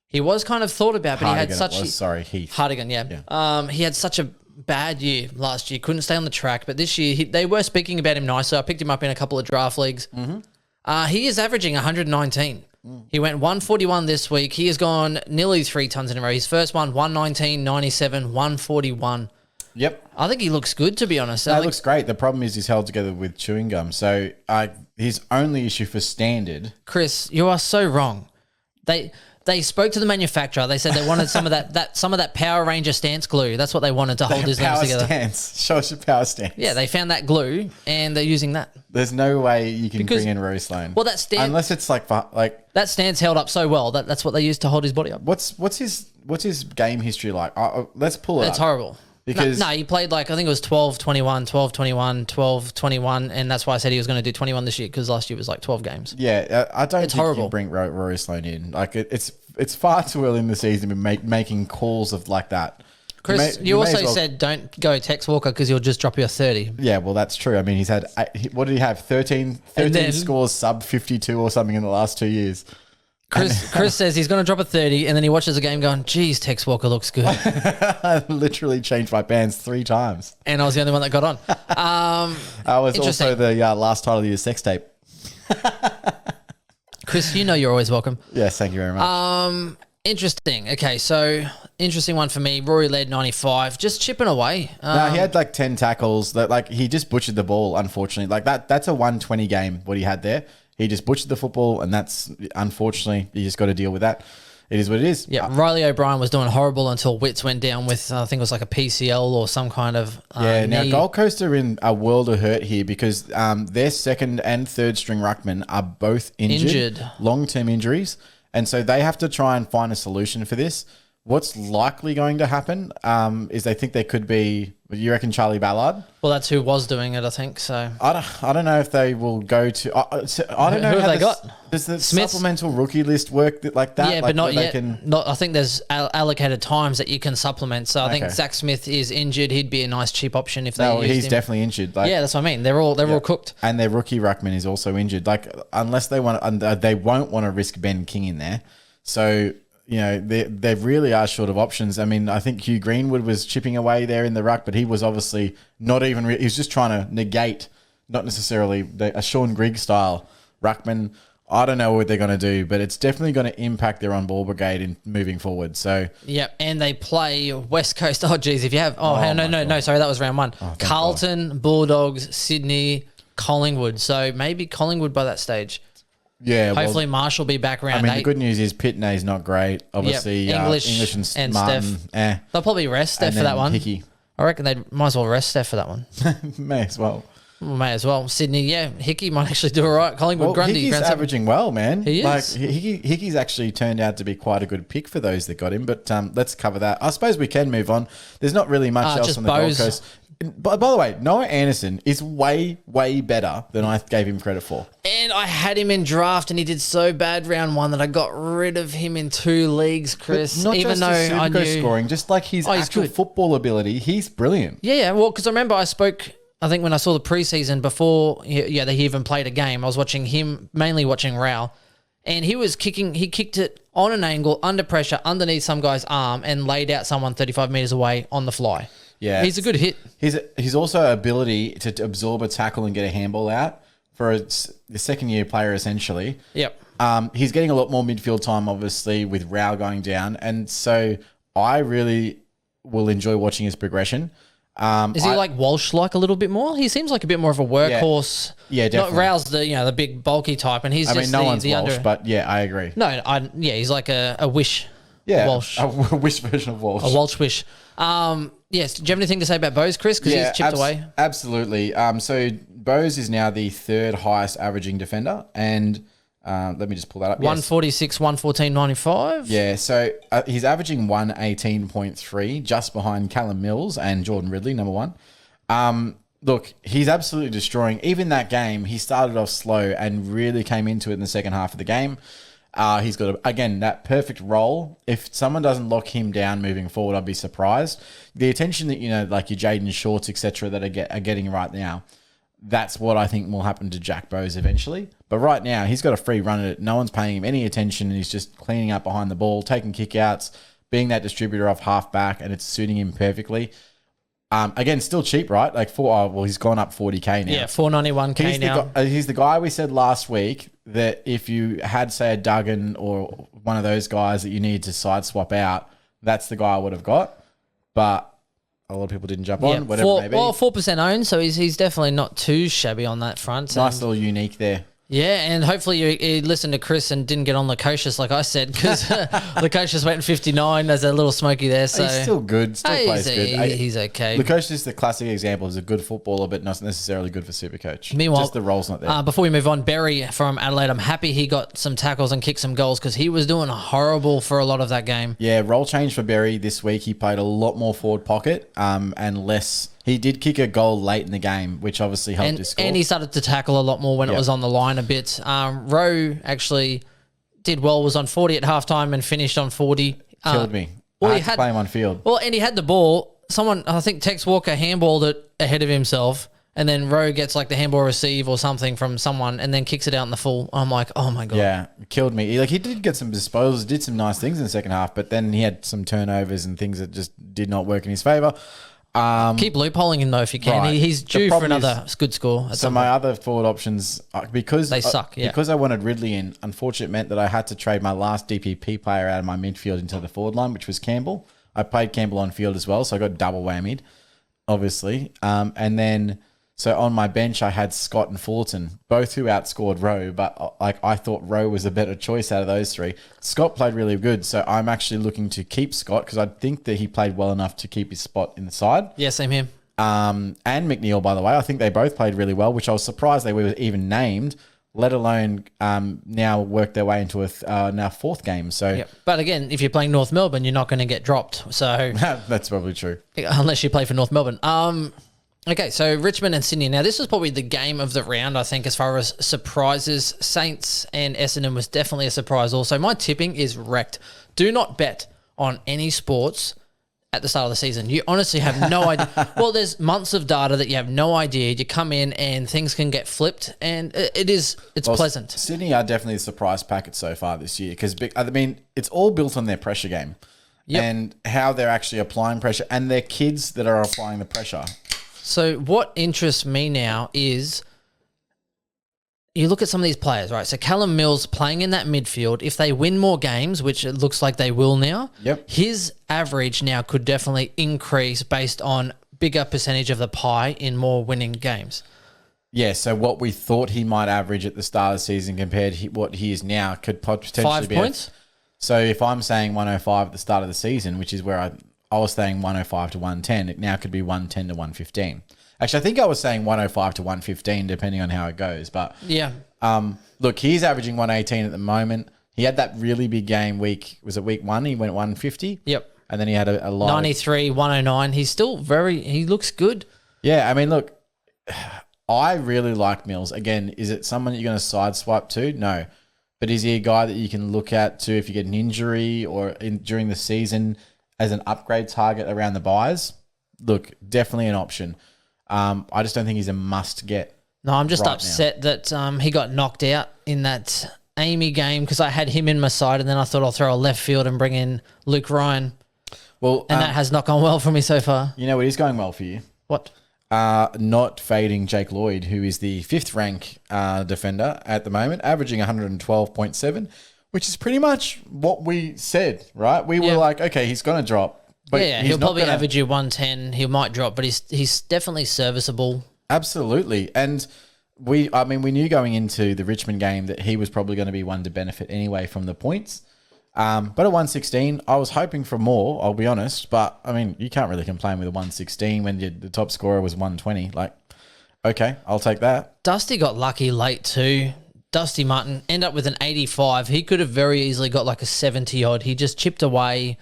He was kind of thought about, but he had such... Heath. Hardigan, yeah. He had such a bad year last year, couldn't stay on the track, but this year, they were speaking about him nicely. I picked him up in a couple of draft leagues. Mm-hmm. He is averaging 119. He went 141 this week. He has gone nearly 3 tons in a row. His first one, 119, 97, 141. Yep. I think he looks good, to be honest. That looks great. The problem is he's held together with chewing gum. So his only issue for standard... Chris, you are so wrong. They spoke to the manufacturer. They said they wanted some of that Power Ranger stance glue. That's what they wanted to hold his limbs together. Power stance. Show us your power stance. Yeah, they found that glue and they're using that. There's no way you can bring in Rory Sloane. Well, that stance... unless it's like that stance held up so well that's what they used to hold his body up. What's his game history like? Let's pull it up. It's horrible. Because no, he played I think it was 12-21, 12-21, 12-21, and that's why I said he was going to do 21 this year because last year was 12 games. Yeah, I don't think horrible. you can bring Rory Sloane in. It's far too early in the season to be making calls of like that. Chris, you also said don't go Tex Walker because he'll just drop you a 30. Yeah, well, that's true. I mean, he's had, what did he have? 13 scores sub 52 or something in the last 2 years. Chris says he's going to drop a 30, and then he watches the game going, geez, Tex Walker looks good. I literally changed my bands 3 times. And I was the only one that got on. I was also the last title of your sex tape. Chris, you know you're always welcome. Yes, thank you very much. Interesting. Okay, so interesting one for me. Rory led 95, just chipping away. No, he had like 10 tackles. That he just butchered the ball, unfortunately. Like that's a 120 game, what he had there. He just butchered the football, and that's, unfortunately, you just got to deal with that. It is what it is. Yeah, Riley O'Brien was doing horrible until Witts went down with, I think it was like a PCL or some kind of now knee. Gold Coast are in a world of hurt here because their second and third string ruckmen are both injured. Long-term injuries. And so they have to try and find a solution for this. What's likely going to happen is they think there could be, you reckon, Charlie Ballard? Well, that's who was doing it, I think. So I don't know if they will go to. I don't know who how have they got. Does the Smith's? supplemental rookie list work like that? Yeah, like but not they yet. Not. I think there's allocated times that you can supplement. So I think Zach Smith is injured. He'd be a nice cheap option if they used he's him. definitely injured. Like, Yeah, that's what I mean. They're all cooked. and their rookie ruckman is also injured. Like unless they want, they won't want to risk Ben King in there. So they really are short of options. I mean, I think Hugh Greenwood was chipping away there in the ruck, but he was obviously not even. He was just trying to negate, not necessarily a Sean Grigg style ruckman. I don't know what they're going to do, but it's definitely going to impact their on-ball brigade in moving forward. So and they play West Coast. Oh, geez, if you have. No, sorry, that was round 1. Carlton, Bulldogs, Sydney, Collingwood. So maybe Collingwood by that stage. Yeah, hopefully Marshall will be back round 8. The good news is Pitney's not great. Obviously, English and Martin. Steph. They'll probably rest Steph for that one. Hickey. I reckon they might as well rest Steph for that one. May as well. May as well. Sydney, Hickey might actually do all right. Collingwood, Grundy. Hickey's averaging well, man. He is. Like, Hickey's actually turned out to be quite a good pick for those that got him, but let's cover that. I suppose we can move on. There's not really much else on the Gold Coast. By the way, Noah Anderson is way, way better than I gave him credit for. And I had him in draft, and he did so bad round 1 that I got rid of him in 2 leagues, Chris. But not even just though his I knew scoring, just like his actual good football ability, he's brilliant. Yeah. Well, because I remember I spoke. I think when I saw the preseason before, he even played a game. I was watching him, mainly watching Rao, and he was kicking. He kicked it on an angle, under pressure, underneath some guy's arm, and laid out someone 35 meters away on the fly. Yeah, he's a good hit. He's also ability to absorb a tackle and get a handball out for the second year player essentially. Yep. He's getting a lot more midfield time, obviously, with Rao going down, and so I really will enjoy watching his progression. Is he like Walsh like a little bit more? He seems like a bit more of a workhorse. Yeah, definitely. Not Rao's the big bulky type, and he's no one's Walsh, but yeah, I agree. No, he's like a wish. Yeah, Walsh. A wish version of Walsh. A Walsh wish. Yes. Do you have anything to say about Bose, Chris? Because he's chipped away. Absolutely. So Bose is now the 3rd highest averaging defender, and let me just pull that up. 146, 114, 95. Yeah, so he's averaging 118.3, just behind Callum Mills and Jordan Ridley, number 1. Look, he's absolutely destroying. Even that game, he started off slow and really came into it in the second half of the game. He's got, again, that perfect role. If someone doesn't lock him down moving forward, I'd be surprised. The attention that, like your Jaden Shorts, etc., that are getting right now, that's what I think will happen to Jack Bose eventually. But right now, he's got a free run at it. No one's paying him any attention, and he's just cleaning up behind the ball, taking kickouts, being that distributor off half-back, and it's suiting him perfectly. Again, still cheap, right? Like he's gone up 40K now. Yeah, 491K now. He's the guy we said last week that if you had, say, a Duggan or one of those guys that you needed to side swap out, that's the guy I would have got. But a lot of people didn't jump on, whatever it may be. Well, 4% owned, so he's definitely not too shabby on that front. Nice little unique there. Yeah, and hopefully you listened to Chris and didn't get on Lukosius like I said, because Lukosius went 59 as a little smoky there. So he's still good, plays good. He's okay. Lukosius is the classic example of a good footballer, but not necessarily good for Supercoach. Meanwhile, just the role's not there. Before we move on, Berry from Adelaide, I'm happy he got some tackles and kicked some goals because he was doing horrible for a lot of that game. Yeah, role change for Berry this week. He played a lot more forward pocket and less. He did kick a goal late in the game, which obviously helped his score. And he started to tackle a lot more when it was on the line a bit. Rowe actually did well, was on 40 at halftime and finished on 40. Killed me. I had to play him on field. Well, and he had the ball. Someone, I think Tex Walker handballed it ahead of himself, and then Rowe gets like the handball receive or something from someone and then kicks it out in the full. I'm like, oh my God. Yeah, it killed me. He did get some disposals, did some nice things in the second half, but then he had some turnovers and things that just did not work in his favour. Keep loopholing him though if you can. Right. He's due for another good score. So my other forward options, because they suck. Yeah. Because I wanted Ridley in, unfortunately it meant that I had to trade my last DPP player out of my midfield into the forward line, which was Campbell. I played Campbell on field as well, so I got double whammied, obviously. And then, so on my bench, I had Scott and Fullerton, both who outscored Rowe, but I thought Rowe was a better choice out of those three. Scott played really good, so I'm actually looking to keep Scott because I think that he played well enough to keep his spot in the side. Yeah, same here. And McNeil, by the way, I think they both played really well, which I was surprised they were even named, let alone now work their way into a now fourth game. So, Yep. But again, if you're playing North Melbourne, you're not going to get dropped. So that's probably true. Unless you play for North Melbourne. Okay, so Richmond and Sydney. Now, this was probably the game of the round, I think, as far as surprises. Saints and Essendon was definitely a surprise also. My tipping is wrecked. Do not bet on any sports at the start of the season. You honestly have no idea. Well, there's months of data that you have no idea. You come in and things can get flipped, and it's pleasant. Sydney are definitely the surprise packet so far this year because, I mean, it's all built on their pressure game and how they're actually applying pressure and their kids that are applying the pressure. So what interests me now is you look at some of these players, right? So Callum Mills playing in that midfield, if they win more games, which it looks like they will now, his average now could definitely increase based on bigger percentage of the pie in more winning games. Yeah, so what we thought he might average at the start of the season compared to what he is now could potentially 5 be points? So if I'm saying 105 at the start of the season, which is where I was saying 105 to 110. It now could be 110 to 115. Actually, I think I was saying 105 to 115, depending on how it goes. But yeah, look, he's averaging 118 at the moment. He had that really big game was it week 1? He went 150. Yep. And then he had a lot 93, 109. He's still he looks good. Yeah, I mean, look, I really like Mills. Again, is it someone you're going to sideswipe to? No. But is he a guy that you can look at to if you get an injury or during the season as an upgrade target around the buys? Look, definitely an option. I just don't think he's a must get. No, I'm just upset that he got knocked out in that Amy game because I had him in my side and then I thought I'll throw a left field and bring in Luke Ryan. Well, and that has not gone well for me so far. You know what is going well for you? What? Not fading Jake Lloyd, who is the 5th rank defender at the moment, averaging 112.7, which is pretty much what we said, right? We were like, okay, he's going to drop. But he'll probably average you 110. He might drop, but he's definitely serviceable. Absolutely. And we knew going into the Richmond game that he was probably going to be one to benefit anyway from the points. But at 116, I was hoping for more, I'll be honest. But, I mean, you can't really complain with a 116 when the top scorer was 120. Like, okay, I'll take that. Dusty got lucky late too. Dusty Martin ended up with an 85. He could have very easily got like a 70-odd. He just chipped away.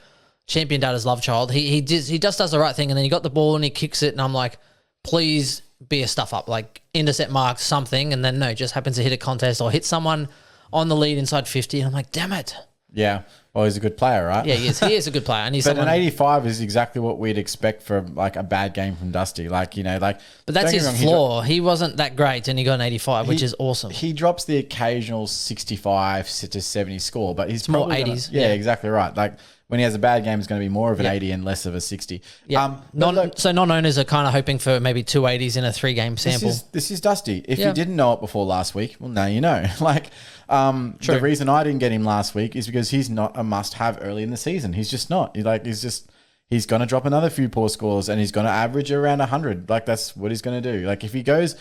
Champion Data's love child. He just does the right thing, and then he got the ball and he kicks it, and I'm like, please be a stuff up, like intercept mark, something, and then no, just happens to hit a contest or hit someone on the lead inside 50, and I'm like, damn it. Yeah. Well, he's a good player, right? Yeah, he is. He is a good player. And he's but an 85 is exactly what we'd expect for like a bad game from Dusty. Like, you know, like. But that's his flaw. He wasn't that great and he got an 85, which is awesome. He drops the occasional 65 to 70 score, but he's more 80s. Yeah, exactly right. Like when he has a bad game, it's going to be more of an 80 and less of a 60. Yeah. So non-owners are kind of hoping for maybe 2 80s in a 3-game sample. This is Dusty. If you didn't know it before last week, well, now you know. Like, the reason I didn't get him last week is because he's not a must-have early in the season. He's just not. He's going to drop another few poor scores and he's going to average around 100. Like, that's what he's going to do. Like, if he goes...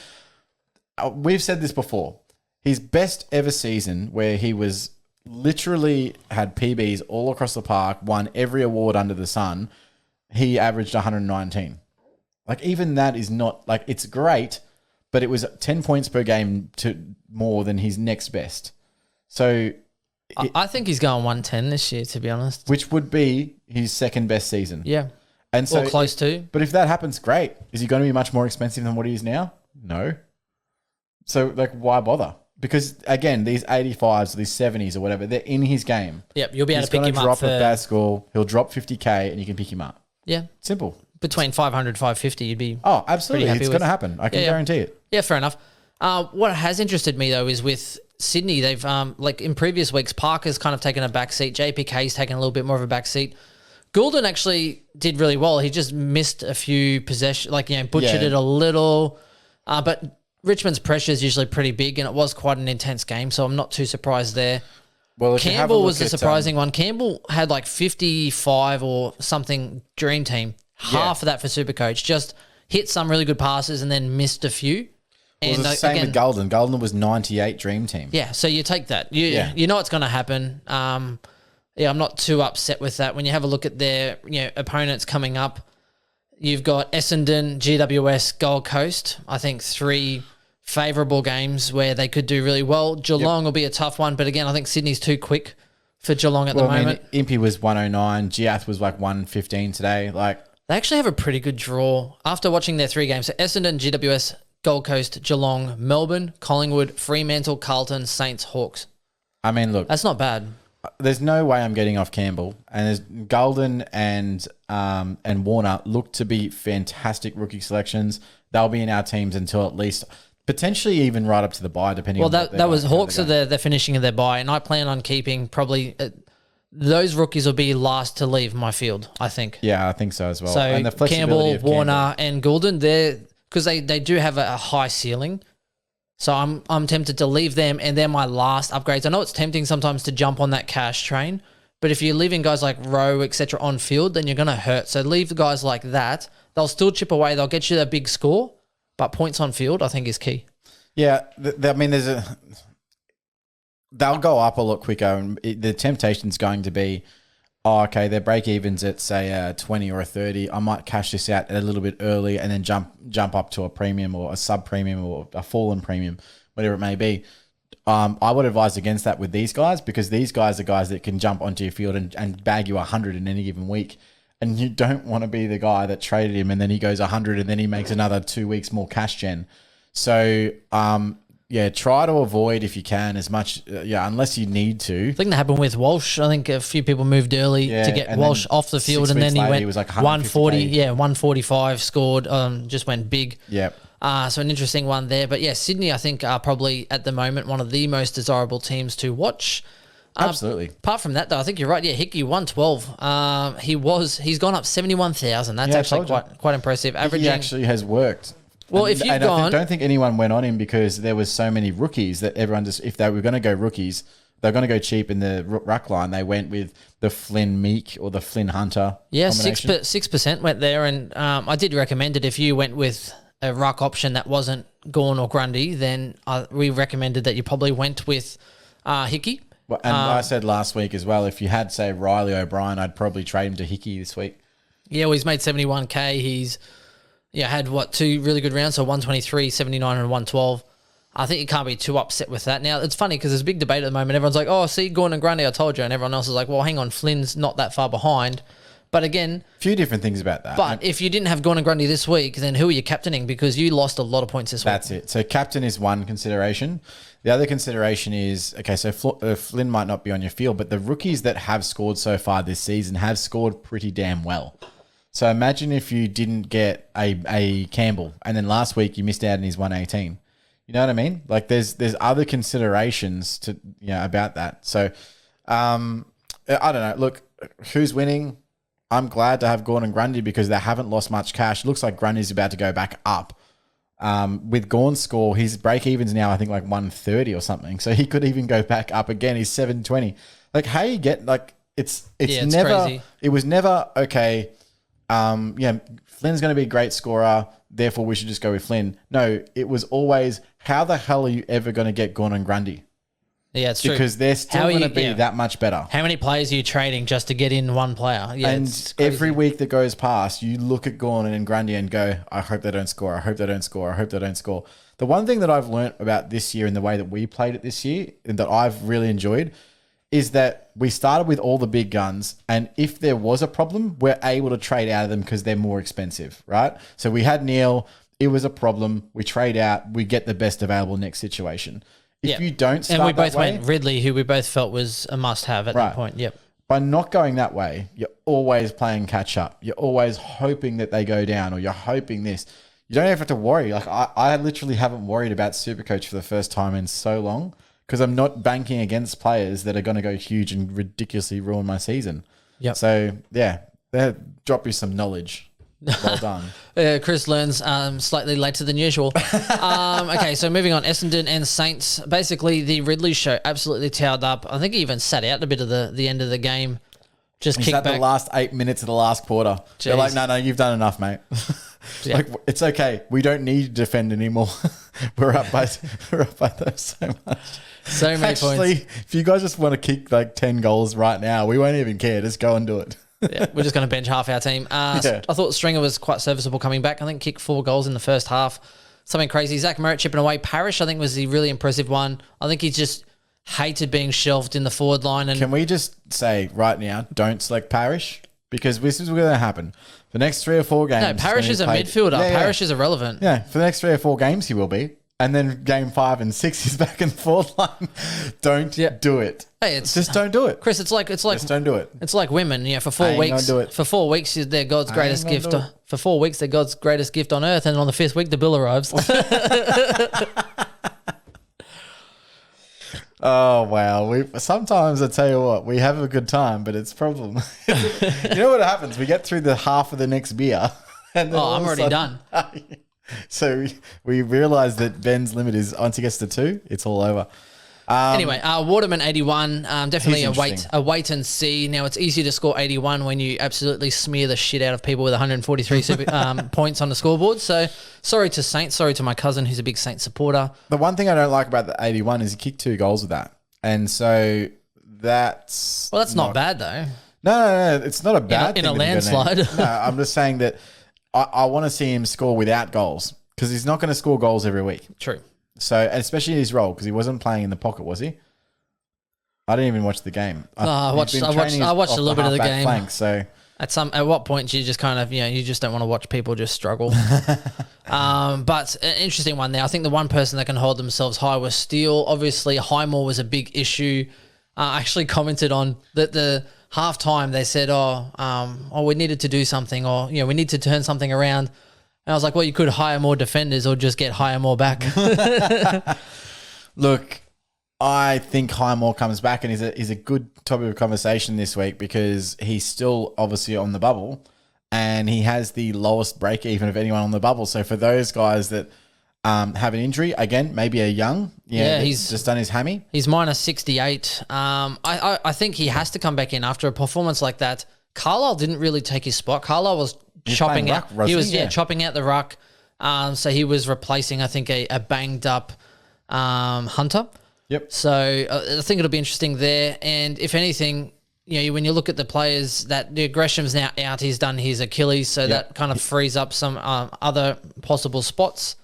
we've said this before. His best ever season where he was... literally had PBs all across the park, won every award under the sun, he averaged 119. Like, even that is not, like, it's great, but it was 10 points per game to more than his next best. So... I think he's going 110 this year, to be honest. Which would be his second best season. Yeah. And so, or close to. But if that happens, great. Is he going to be much more expensive than what he is now? No. So, like, why bother? Because, again, these 85s, these 70s or whatever, they're in his game. Yep, you'll be able to pick him up. He's going to drop a bad score. He'll drop 50K and you can pick him up. Yeah. Simple. between 500 550, you'd be Oh, absolutely. happy It's with. going to happen. I can Yeah, yeah. guarantee it. Yeah, fair enough. What has interested me though is with Sydney, they've like in previous weeks, Parker's kind of taken a back seat. JPK's taken a little bit more of a back seat. Goulden actually did really well. He just missed a few possessions, butchered it a little. But Richmond's pressure is usually pretty big, and it was quite an intense game, so I'm not too surprised there. Well, if you have a Campbell look was the at, surprising one. Campbell had like 55 or something dream team. Half of that for Supercoach. Just hit some really good passes and then missed a few. Well, it was the same with Golden. Golden was 98 dream team. Yeah, so you take that. You know what's going to happen. I'm not too upset with that. When you have a look at their opponents coming up, you've got Essendon, GWS, Gold Coast. I think 3 favourable games where they could do really well. Geelong will be a tough one, but again, I think Sydney's too quick for Geelong at the moment. Impey was 109. Giath was like 115 today. Like They actually have a pretty good draw after watching their 3 games. So Essendon, GWS, Gold Coast, Geelong, Melbourne, Collingwood, Fremantle, Carlton, Saints, Hawks. I mean, look, That's not bad. there's no way I'm getting off Campbell, and there's Golden and Warner look to be fantastic rookie selections. They'll be in our teams until at least potentially even right up to the bye, depending. Well, on that was Hawks are the finishing of their bye, and I plan on keeping probably those rookies will be last to leave my field. I think. Yeah, I think so as well. So and the flexibility Campbell, of Warner, and Goulden, because they do have a high ceiling. So I'm tempted to leave them, and they're my last upgrades. I know it's tempting sometimes to jump on that cash train, but if you're leaving guys like Rowe, etc., on field, then you're going to hurt. So leave the guys like that. They'll still chip away. They'll get you that big score, but points on field, I think, is key. Yeah, I mean, they'll go up a lot quicker, and the temptation's going to be, okay, their break evens at say a 20 or a 30. I might cash this out a little bit early and then jump up to a premium or a sub premium or a fallen premium, whatever it may be. I would advise against that with these guys, because these guys are guys that can jump onto your field and bag you 100 in any given week. And you don't want to be the guy that traded him and then he goes 100 and then he makes another 2 weeks more cash gen. So, try to avoid if you can as much, unless you need to. I think that happened with Walsh. I think a few people moved early to get Walsh off the field, and then he was like 140, 145, scored, just went big. Yep. So an interesting one there. But yeah, Sydney, I think, are probably at the moment one of the most desirable teams to watch. Absolutely. Apart from that, though, I think you're right. Yeah, Hickey 112. He's gone up 71,000. That's actually quite impressive. Averaging. He actually has worked. Well, if you've gone, I don't think anyone went on him because there was so many rookies that everyone just, if they were going to go rookies, they're going to go cheap in the ruck line. They went with the Flynn Meek or the Flynn Hunter. Yeah, combination. 6% went there, and I did recommend it. If you went with a ruck option that wasn't Gawn or Grundy, then we recommended that you probably went with Hickey. Well, and I said last week as well, if you had, say, Riley O'Brien, I'd probably trade him to Hickey this week. Yeah, well, he's made 71K. He's had 2 really good rounds, so 123, 79, and 112. I think you can't be too upset with that. Now, it's funny because there's a big debate at the moment. Everyone's like, oh, see, Gawn and Grundy, I told you. And everyone else is like, well, hang on, Flynn's not that far behind. But again... A few different things about that. But if you didn't have Gawn and Grundy this week, then who are you captaining? Because you lost a lot of points this week. That's it. So captain is one consideration. The other consideration is, okay, so Flynn might not be on your field, but the rookies that have scored so far this season have scored pretty damn well. So imagine if you didn't get a Campbell, and then last week you missed out on his 118. You know what I mean? Like there's other considerations to about that. So I don't know. Look, who's winning? I'm glad to have Gawn and Grundy because they haven't lost much cash. It looks like Grundy's about to go back up. With Gawn's score, his break even's now I think like 130 or something. So he could even go back up again. He's 720. Like how you get like it's never crazy. It was never okay. Flynn's going to be a great scorer, therefore we should just go with Flynn. No, it was always, how the hell are you ever going to get Gawn and Grundy? Yeah, it's true. Because they're still going to be that much better. How many players are you trading just to get in one player? Yeah, and every week that goes past, you look at Gawn and Grundy and go, I hope they don't score. I hope they don't score. I hope they don't score. The one thing that I've learnt about this year and the way that we played it this year and that I've really enjoyed is that we started with all the big guns, and if there was a problem, we're able to trade out of them because they're more expensive, right? So we had Neil, it was a problem, we trade out, we get the best available next situation. If you don't start and we both that way, went Ridley, who we both felt was a must-have at that point. Yep. by not going that way, you're always playing catch up. You're always hoping that they go down, or you're hoping this. You don't even have to worry. Like I literally haven't worried about Supercoach for the first time in so long because I'm not banking against players that are going to go huge and ridiculously ruin my season. Yep. So yeah, that drop you some knowledge. Well done. Chris learns slightly later than usual. Okay, so moving on. Essendon and Saints. Basically, the Ridley show absolutely towed up. I think he even sat out a bit of the end of the game. Just kicked back. The last 8 minutes of the last quarter. Jeez. They're like, no, you've done enough, mate. Yeah. Like, it's okay. We don't need to defend anymore. we're up by those so much. So many points. If you guys just want to kick like 10 goals right now, we won't even care. Just go and do it. Yeah, we're just going to bench half our team. I thought Stringer was quite serviceable coming back. I think kicked 4 goals in the first half. Something crazy. Zach Merritt chipping away. Parrish, I think, was the really impressive one. I think he just hated being shelved in the forward line. And can we just say right now, don't select Parrish? Because this is what's going to happen. The next 3 or 4 games. No, Parrish is a midfielder. Parrish is irrelevant. Yeah, for the next 3 or 4 games he will be. And then game 5 and 6 he's back in the forward line. Don't do it. Hey, just don't do it. Chris, it's like just don't do it. It's like women. Yeah, for 4 weeks. Do it. For 4 weeks, they're God's greatest gift. For 4 weeks, they're God's greatest gift on earth, and on the 5th week, the bill arrives. Oh wow! Sometimes I tell you what, we have a good time, but it's a problem. You know what happens? We get through the half of the next beer, and then I'm already done. So we realize that Ben's limit is once he gets to 2, it's all over. Anyway, Waterman 81, definitely a wait and see. Now it's easy to score 81 when you absolutely smear the shit out of people with 143 points on the scoreboard. So sorry to Saints, sorry to my cousin who's a big Saints supporter. The one thing I don't like about the 81 is he kicked 2 goals with that, and so that's not bad though. No, it's not a bad thing in a landslide. No, I'm just saying that I want to see him score without goals because he's not going to score goals every week. True. So, especially in his role, because he wasn't playing in the pocket, was he? I didn't even watch the game. I watched a little bit of the game. Flank, so at what point you just kind of, you just don't want to watch people just struggle. But an interesting one there. I think the one person that can hold themselves high was Steele. Obviously, Highmore was a big issue. I actually commented on the halftime. They said, we needed to do something, or we need to turn something around. And I was like, well, you could hire more defenders or just hire more back. Look, I think Highmore comes back and is a good topic of conversation this week because he's still obviously on the bubble and he has the lowest break even of anyone on the bubble. So for those guys that have an injury, again, maybe a young, he's just done his hammy. He's minus 68. I think he has to come back in after a performance like that. Carlisle didn't really take his spot. Carlisle was chopping out. He was chopping out the ruck. So he was replacing, I think, a banged up Hunter. Yep. So I think it'll be interesting there. And if anything, when you look at the players that Gresham's now out, he's done his Achilles, so that kind of frees up some other possible spots.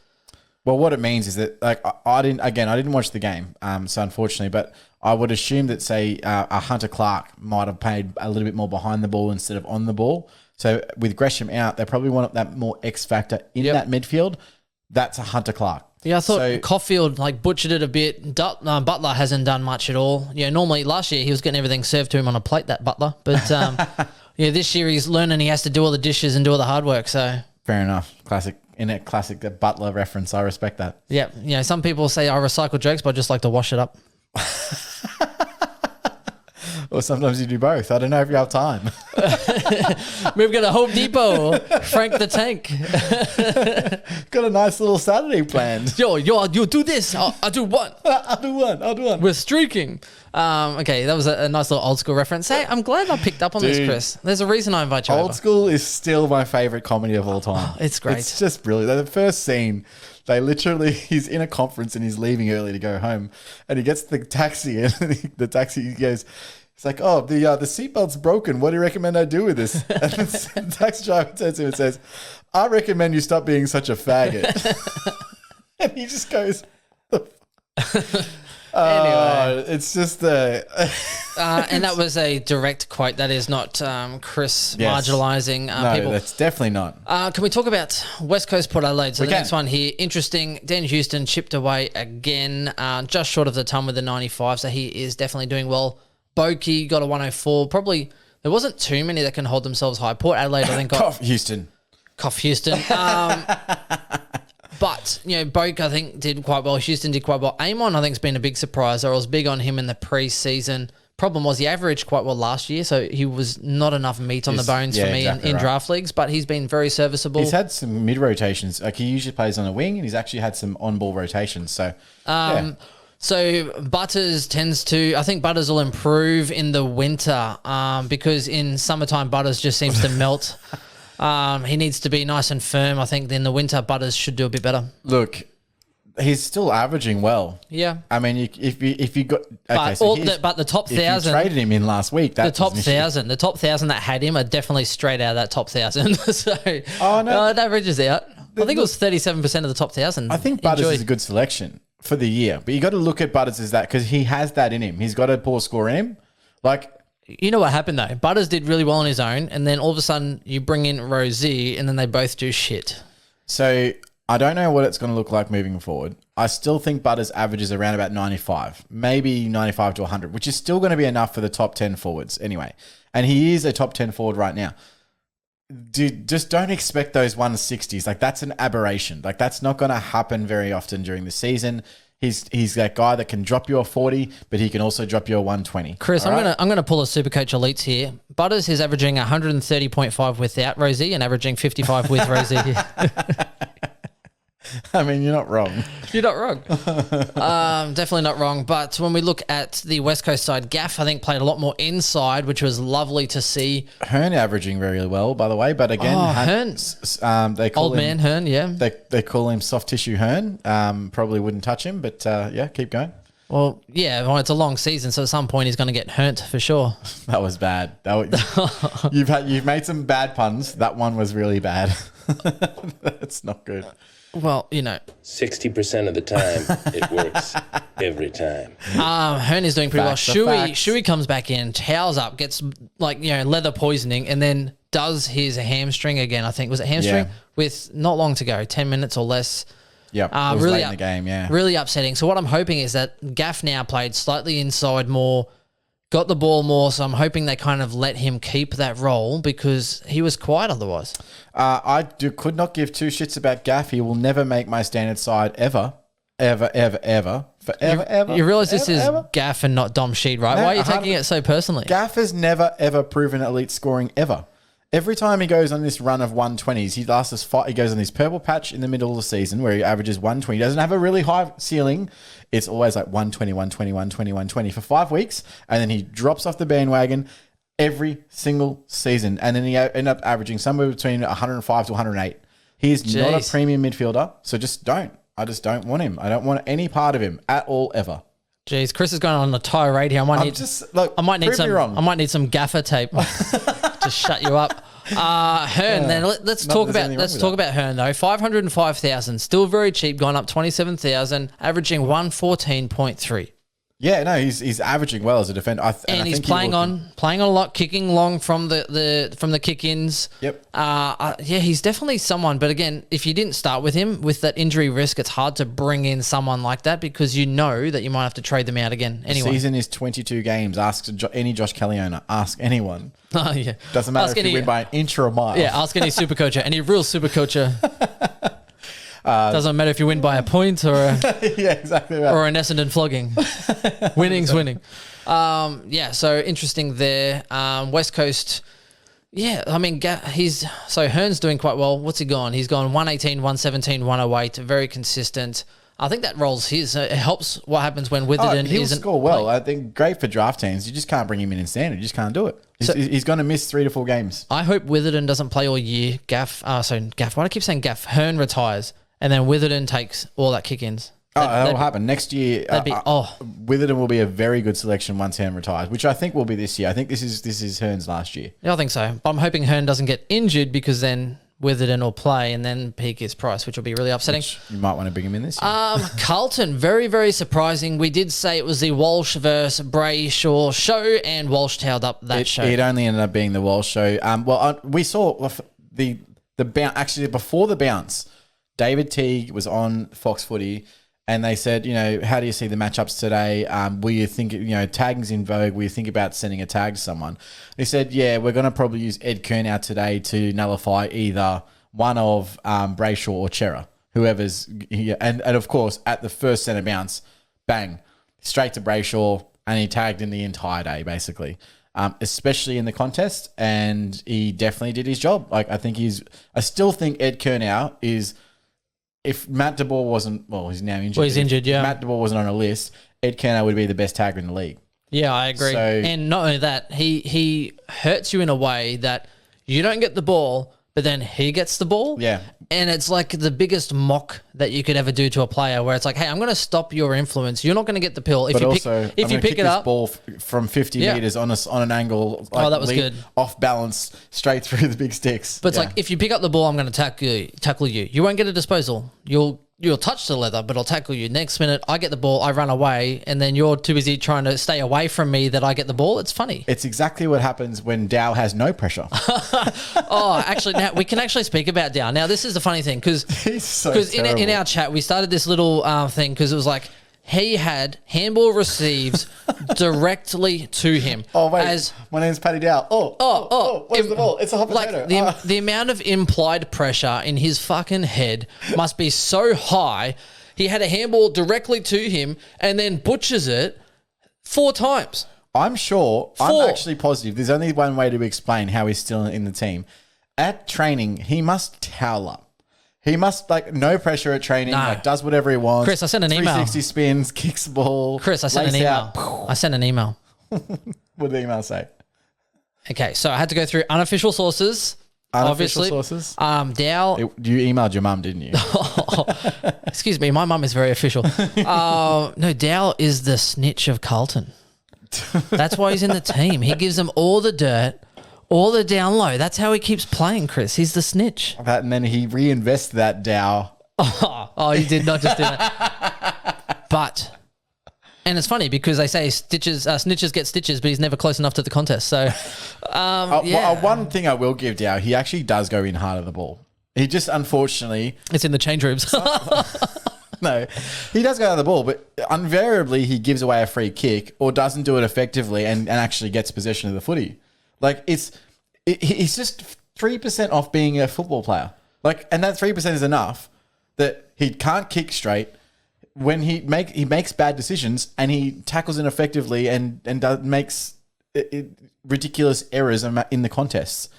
Well, what it means is that I didn't watch the game, so unfortunately, but I would assume that say a Hunter Clark might have played a little bit more behind the ball instead of on the ball. So with Gresham out, they probably want that more X factor in that midfield. That's a Hunter Clark. Yeah, I thought Caulfield butchered it a bit. Butler hasn't done much at all. Normally last year he was getting everything served to him on a plate, that Butler. But this year he's learning he has to do all the dishes and do all the hard work. So fair enough. Classic Butler reference. I respect that. Yeah. Some people say I recycle jokes, but I just like to wash it up. Or sometimes you do both. I don't know if you have time. We've got a Home Depot, Frank the Tank. Got a nice little Saturday planned. Yo, you do this. I'll do one. I'll do one. We're streaking. Okay, that was a nice little old school reference. Hey, I'm glad I picked up on this, Chris. There's a reason I invite you over. Old School is still my favorite comedy of all time. It's great. It's just brilliant. The first scene, he's in a conference and he's leaving early to go home, and he gets the taxi and the taxi goes, it's like, the seatbelt's broken. What do you recommend I do with this? And the taxi driver turns to him and says, I recommend you stop being such a faggot. And he just goes, anyway, it's just and that was a direct quote. That is not Chris marginalising people. No, that's definitely not. Can we talk about West Coast Port Adelaide? So next one here, interesting. Dan Houston chipped away again, just short of the ton with the 95. So he is definitely doing well Boakey got a 104. Probably there wasn't too many that can hold themselves high. Port Adelaide, I think, got Cough, Houston. But, Boak, I think, did quite well. Houston did quite well. Amon, I think, has been a big surprise. I was big on him in the preseason. Problem was he averaged quite well last year, so he was not enough meat on the bones for me exactly in right. draft leagues, but he's been very serviceable. He's had some mid-rotations. Like, he usually plays on a wing, and he's actually had some on-ball rotations. So, So Butters I think Butters will improve in the winter because in summertime Butters just seems to melt. He needs to be nice and firm. I think in the winter Butters should do a bit better. Look, he's still averaging well. Yeah. I mean, if you got... Okay, but the top if 1,000... you traded him in last week, The top 1,000 that had him are definitely straight out of that top 1,000. So it averages out. I think it was 37% of the top 1,000. I think Butters is a good selection for the year. But you got to look at Butters as that because he has that in him. He's got a poor score in him. Like... You know what happened though? Butters did really well on his own, and then all of a sudden you bring in Rosie, and then they both do shit. So I don't know what it's going to look like moving forward. I still think Butters averages around about 95, maybe 95 to 100, which is still going to be enough for the top 10 forwards anyway. And he is a top 10 forward right now. Dude, just don't expect those 160s. Like, that's an aberration. Like, that's not going to happen very often during the season. He's that guy that can drop you a 40, but he can also drop you a 120. Chris, I'm gonna pull a Supercoach Elites here. Butters is averaging 130.5 without Rosie and averaging 55 with Rosie. I mean, you're not wrong. You're not wrong. Definitely not wrong. But when we look at the West Coast side, Gaff, I think, played a lot more inside, which was lovely to see. Hearn averaging very well, by the way. But again, Hearn. they call Old man Hearn, yeah. They call him soft tissue Hearn. Probably wouldn't touch him, but keep going. Well, it's a long season, so at some point he's going to get hurt for sure. That was bad. You've made some bad puns. That one was really bad. That's not good. Well, 60% of the time, it works every time. Hearn is doing pretty Facts are well. facts. Shuey comes back in, towels up, gets leather poisoning, and then does his hamstring again. I think was it hamstring with not long to go, 10 minutes or less. Yeah, it was really late in the game. Yeah, really upsetting. So what I'm hoping is that Gaff now played slightly inside more, got the ball more. So I'm hoping they kind of let him keep that role because he was quiet otherwise. Could not give two shits about Gaff. He will never make my standard side ever. Forever. You realise this is Gaff and not Dom Sheed, right? Why are you taking it so personally? Gaff has never, ever proven elite scoring ever. Every time he goes on this run of 120s, he goes on this purple patch in the middle of the season where he averages 120. He doesn't have a really high ceiling. It's always like 120, 120, 120, 120 for 5 weeks. And then he drops off the bandwagon every single season. And then he end up averaging somewhere between 105 to 108. He is not a premium midfielder. So I just don't want him. I don't want any part of him at all, ever. Jeez, Chris is going on a tirade here. I might need some gaffer tape. Just shut you up. Hearn. Then let's talk about Hearn though. 505,000, still very cheap, gone up 27,000, averaging 114.3. Yeah, no, he's averaging well as a defender, and he's playing on a lot, kicking long from the kick-ins. Yep. He's definitely someone. But again, if you didn't start with him with that injury risk, it's hard to bring in someone like that because you know that you might have to trade them out again. Anyway, the season is 22 games. Ask any Josh Kelly owner. Ask anyone. Oh yeah. Doesn't matter if you win by an inch or a mile. Yeah. Ask any Supercoacher, any real Supercoacher. Doesn't matter if you win by a point or yeah, exactly right. or an Essendon flogging. Winning's winning. So interesting there. West Coast. Yeah, I mean, Hearn's doing quite well. What's he gone? He's gone 118, 117, 108. Very consistent. I think that rolls his. It helps what happens when Witherden he'll isn't score well. playing. I think great for draft teams. You just can't bring him in standard. You just can't do it. He's going to miss 3 to 4 games. I hope Witherden doesn't play all year. Gaff. Why do I keep saying Gaff? Hearn retires. And then Witherden takes all that kick-ins. That will happen. Next year, Witherden will be a very good selection once Hearn retires, which I think will be this year. I think this is Hearn's last year. Yeah, I think so. But I'm hoping Hearn doesn't get injured because then Witherden will play and then peak his price, which will be really upsetting. You might want to bring him in this year. Carlton, very, very surprising. We did say it was the Walsh versus Brayshaw show, and Walsh tailed up that show. It only ended up being the Walsh show. We saw the bounce. Actually, before the bounce, David Teague was on Fox Footy And they said, how do you see the matchups today? Will you think, tagging's in vogue? Will you think about sending a tag to someone? He said, yeah, we're going to probably use Ed Kernow today to nullify either one of Brayshaw or Chera, whoever's here. And of course, at the first centre bounce, bang, straight to Brayshaw, and he tagged in the entire day, basically, especially in the contest. And he definitely did his job. I still think Ed Kernow is... If Matt DeBoer wasn't, he's now injured. Well, he's injured, yeah. If Matt DeBoer wasn't on a list, Ed Kernow would be the best tagger in the league. Yeah, I agree. So, and not only that, he hurts you in a way that you don't get the ball, but then he gets the ball. Yeah. And it's like the biggest mock that you could ever do to a player where it's like, hey, I'm going to stop your influence. You're not going to get the pill. If you pick it up. Ball from 50 meters on an angle. That was good. Off balance, straight through the big sticks. But it's like, if you pick up the ball, I'm going to tackle you. You won't get a disposal. You'll touch the leather, but I'll tackle you. Next minute, I get the ball, I run away, and then you're too busy trying to stay away from me that I get the ball. It's funny. It's exactly what happens when Dow has no pressure. Actually, now we can actually speak about Dow. Now, this is the funny thing, because in our chat, we started this little thing because it was like, he had handball received directly to him. Oh, wait. My name's Paddy Dow. Where's the ball? It's a hot potato. The amount of implied pressure in his fucking head must be so high. He had a handball directly to him and then butchers it 4 times. I'm actually positive. There's only one way to explain how he's still in the team. At training, he must towel up. He must, no pressure at training, does whatever he wants. Chris, I sent an email. 360 spins, kicks the ball. Chris, I sent an email. I sent an email. What did the email say? Okay, so I had to go through unofficial sources. Unofficial obviously. Sources? Dow. You emailed your mum, didn't you? Excuse me, my mum is very official. No, Dow is the snitch of Carlton. That's why he's in the team. He gives them all the dirt. All the down low. That's how he keeps playing, Chris. He's the snitch. And then he reinvests that Dow. Oh, he did not just do that. And it's funny because they say snitches get stitches, but he's never close enough to the contest. So, one thing I will give Dow, he actually does go in hard at the ball. He just, unfortunately... It's in the change rooms. No, he does go out of the ball, but invariably he gives away a free kick or doesn't do it effectively and actually gets possession of the footy. He's just 3% off being a football player. And that 3% is enough that he can't kick straight when he makes bad decisions and he tackles ineffectively and makes ridiculous errors in the contests.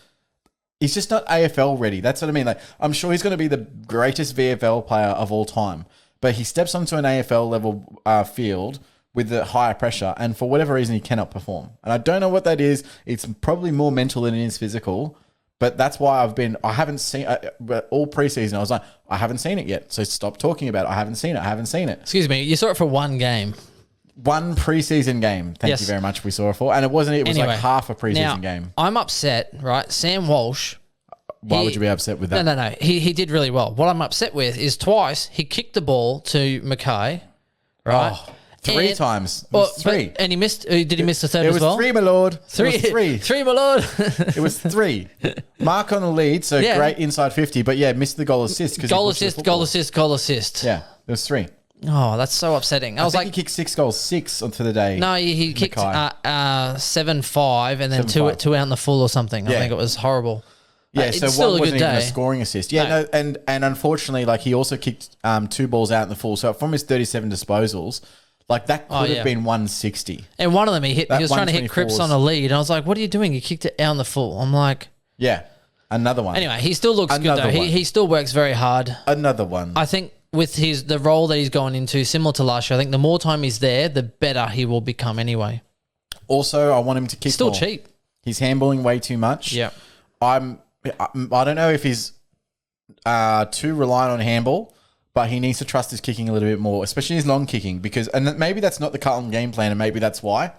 He's just not AFL ready. That's what I mean. I'm sure he's going to be the greatest VFL player of all time, but he steps onto an AFL level field with the higher pressure, and for whatever reason, he cannot perform. And I don't know what that is. It's probably more mental than it is physical, but that's why I haven't seen all preseason. I was like, I haven't seen it yet, so stop talking about it. I haven't seen it. Excuse me, you saw it for one game. One preseason game. Thank you very much. We saw it for, and it was like half a preseason game. I'm upset, right? Sam Walsh. Why would you be upset with that? No. He did really well. What I'm upset with is twice he kicked the ball to Mackay, right? Oh. Three times. It was three. And he missed. Did he miss the third as well? It was 3, my lord. Three, my lord. It was 3. Mark on the lead, so great inside 50. But missed the goal assist. Goal assist. Yeah, it was 3. Oh, that's so upsetting. I think he kicked 6 goals, 6 onto the day. No, he kicked 7-5 and then 2 out in the full or something. I think it was horrible. Yeah, so one wasn't even a scoring assist. Yeah, no, and unfortunately, he also kicked 2 balls out in the full. So from his 37 disposals, that could have been 160. And one of them he was trying to hit Cripps on a lead. And I was like, what are you doing? You kicked it out in the full. I'm like... Yeah, another one. Anyway, he still looks good though. He still works very hard. Another one. I think with the role that he's going into, similar to last year, I think the more time he's there, the better he will become anyway. Also, I want him to kick still more. Cheap. He's handballing way too much. Yeah. I don't know if he's too reliant on handball, but he needs to trust his kicking a little bit more, especially his long kicking, and maybe that's not the Carlton game plan, and maybe that's why.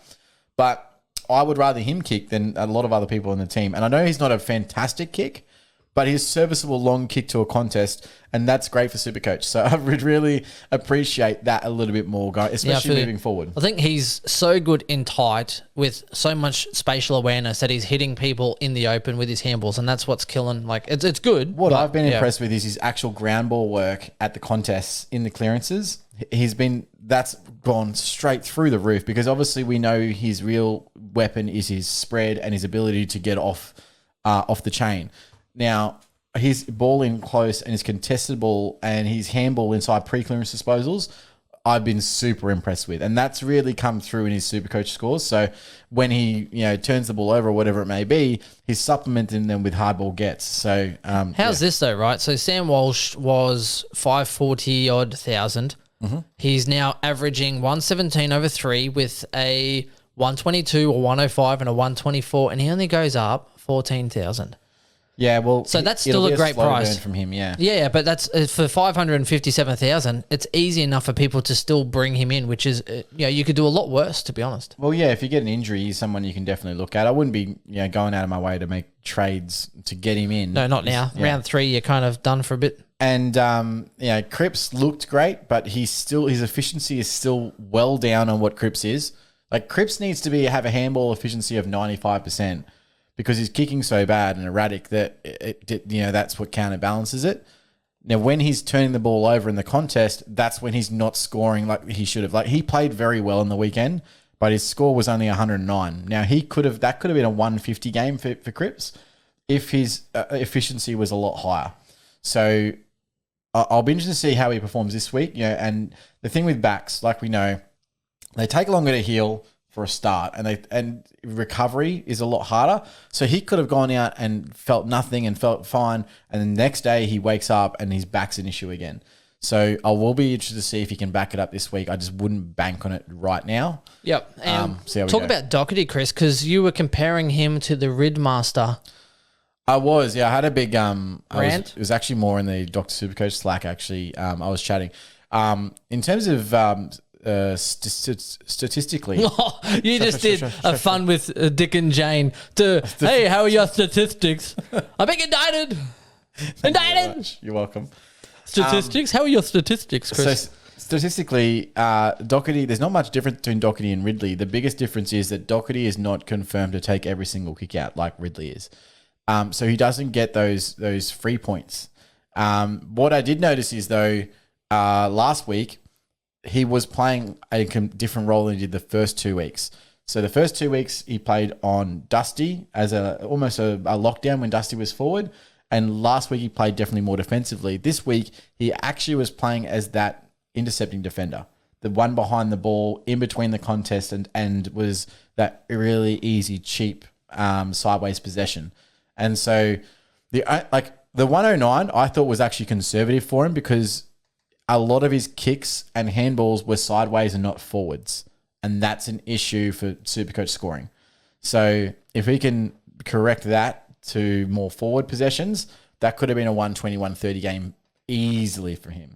But I would rather him kick than a lot of other people in the team. And I know he's not a fantastic kick, but he's serviceable long kick to a contest, and that's great for Supercoach. So I would really appreciate that a little bit more, guys, especially moving forward. I think he's so good in tight with so much spatial awareness that he's hitting people in the open with his handballs, and that's what's killing. It's good. What I've been impressed with is his actual ground ball work at the contests in the clearances. that's gone straight through the roof because obviously we know his real weapon is his spread and his ability to get off the chain. Now, his ball in close and his contested ball and his handball inside pre-clearance disposals, I've been super impressed with. And that's really come through in his Supercoach scores. So when he, turns the ball over or whatever it may be, he's supplementing them with hard ball gets. So how's this though, right? So Sam Walsh was 540 odd thousand. Mm-hmm. He's now averaging 117 over 3 with a 122 or 105 and a 124, and he only goes up 14,000. Yeah, well, so that's still a great price from him. Yeah, yeah, but that's for 557,000. It's easy enough for people to still bring him in, which is you could do a lot worse, to be honest. Well, yeah, if you get an injury, he's someone you can definitely look at. I wouldn't be going out of my way to make trades to get him in. No, not now. Yeah. Round 3, you're kind of done for a bit. And Cripps looked great, but his efficiency is still well down on what Cripps is. Like Cripps needs to have a handball efficiency of 95%. Because he's kicking so bad and erratic that that's what counterbalances it. Now, when he's turning the ball over in the contest, that's when he's not scoring like he should have. Like he played very well in the weekend, but his score was only 109. Now that could have been a 150 game for Cripps if his efficiency was a lot higher. So I'll be interested to see how he performs this week. And the thing with backs, like we know, they take longer to heal for a start, and recovery is a lot harder. So he could have gone out and felt nothing and felt fine, and the next day he wakes up and his back's an issue again. So I will be interested to see if he can back it up this week. I just wouldn't bank on it right now. Yep. Talk about Doherty, Chris, because you were comparing him to the Ridmaster. I was, yeah. I had a big rant. It was actually more in the Dr. Supercoach Slack. Actually, I was chatting in terms of. Statistically, you just did a fun with Dick and Jane. Hey, how are your statistics? I'm being indicted. Indicted. You're welcome. Statistics. How are your statistics, Chris? So statistically, Doherty. There's not much difference between Doherty and Ridley. The biggest difference is that Doherty is not confirmed to take every single kick out like Ridley is. So he doesn't get those free points. What I did notice is though, last week, he was playing a different role than he did the first 2 weeks. So the first 2 weeks he played on Dusty as almost a lockdown when Dusty was forward. And last week he played definitely more defensively. This week he actually was playing as that intercepting defender, the one behind the ball in between the contest and was that really easy, cheap sideways possession. And so the 109 I thought was actually conservative for him because a lot of his kicks and handballs were sideways and not forwards. And that's an issue for Supercoach scoring. So if he can correct that to more forward possessions, that could have been a 120, 130 game easily for him.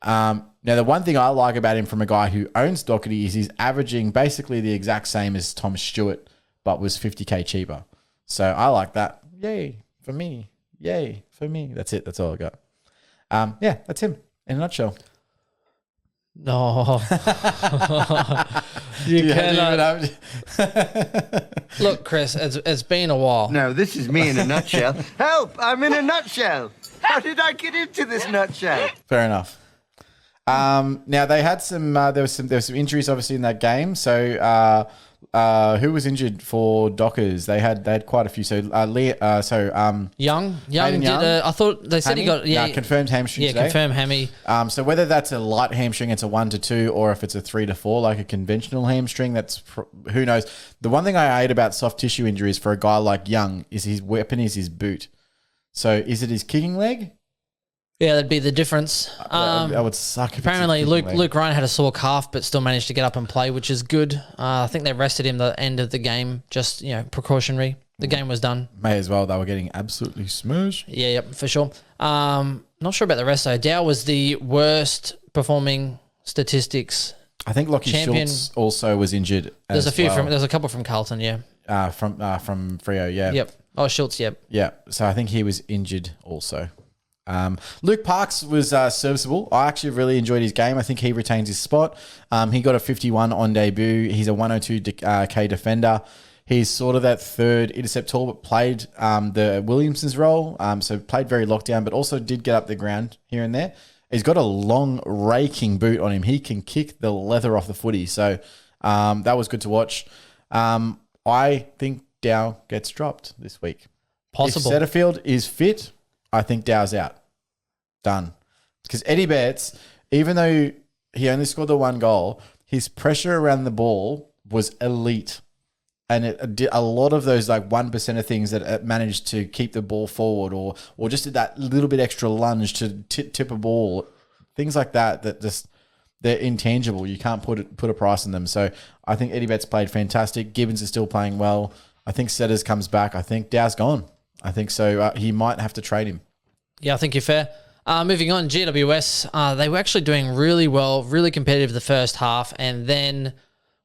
Now, the one thing I like about him from a guy who owns Doherty is he's averaging basically the exact same as Tom Stewart, but was 50K cheaper. So I like that. Yay for me. Yay for me. That's it. That's all I got. That's him. In a nutshell. No. you cannot. Look, Chris, it's been a while. No, this is me in a nutshell. Help! I'm in a nutshell. How did I get into this nutshell? Fair enough. Now they had some. There was some injuries obviously in that game. So who was injured for Dockers? They had quite a few. So Young did. I thought they said hammy? He got confirmed hamstring. Yeah, today. confirmed hammy. So whether that's a light hamstring, it's a 1 to 2, or if it's a 3 to 4, like a conventional hamstring, that's who knows. The one thing I hate about soft tissue injuries for a guy like Young is his weapon is his boot. So is it his kicking leg? Yeah, that'd be the difference. That would suck. Apparently, Luke Ryan had a sore calf, but still managed to get up and play, which is good. I think they rested him the end of the game, just precautionary. The game was done. May as well. They were getting absolutely smushed. Yeah, yep, for sure. Not sure about the rest though. Dow was the worst performing statistics. I think Lockie Schultz also was injured. There's a couple from Carlton. Yeah. From Freo. Yeah. Yep. Oh, Schultz. Yep. Yeah. So I think he was injured also. Luke Parks was serviceable. I actually really enjoyed his game. I think he retains his spot. He got a 51 on debut. He's a 102K defender. He's sort of that third intercept tool, but played the Williamson's role. So played very locked down, but also did get up the ground here and there. He's got a long raking boot on him. He can kick the leather off the footy. So that was good to watch. I think Dow gets dropped this week. Possible. If Setterfield is fit, I think Dow's out. Done. Because Eddie Betts, even though he only scored the one goal, his pressure around the ball was elite. And it did a lot of those like 1% of things that it managed to keep the ball forward or just did that little bit extra lunge to tip a ball. Things like that just they're intangible. You can't put a price on them. So I think Eddie Betts played fantastic. Gibbons is still playing well. I think Setters comes back. I think Dow's gone. I think so. He might have to trade him. Yeah, I think you're fair. Moving on, GWS, they were actually doing really well, really competitive the first half, and then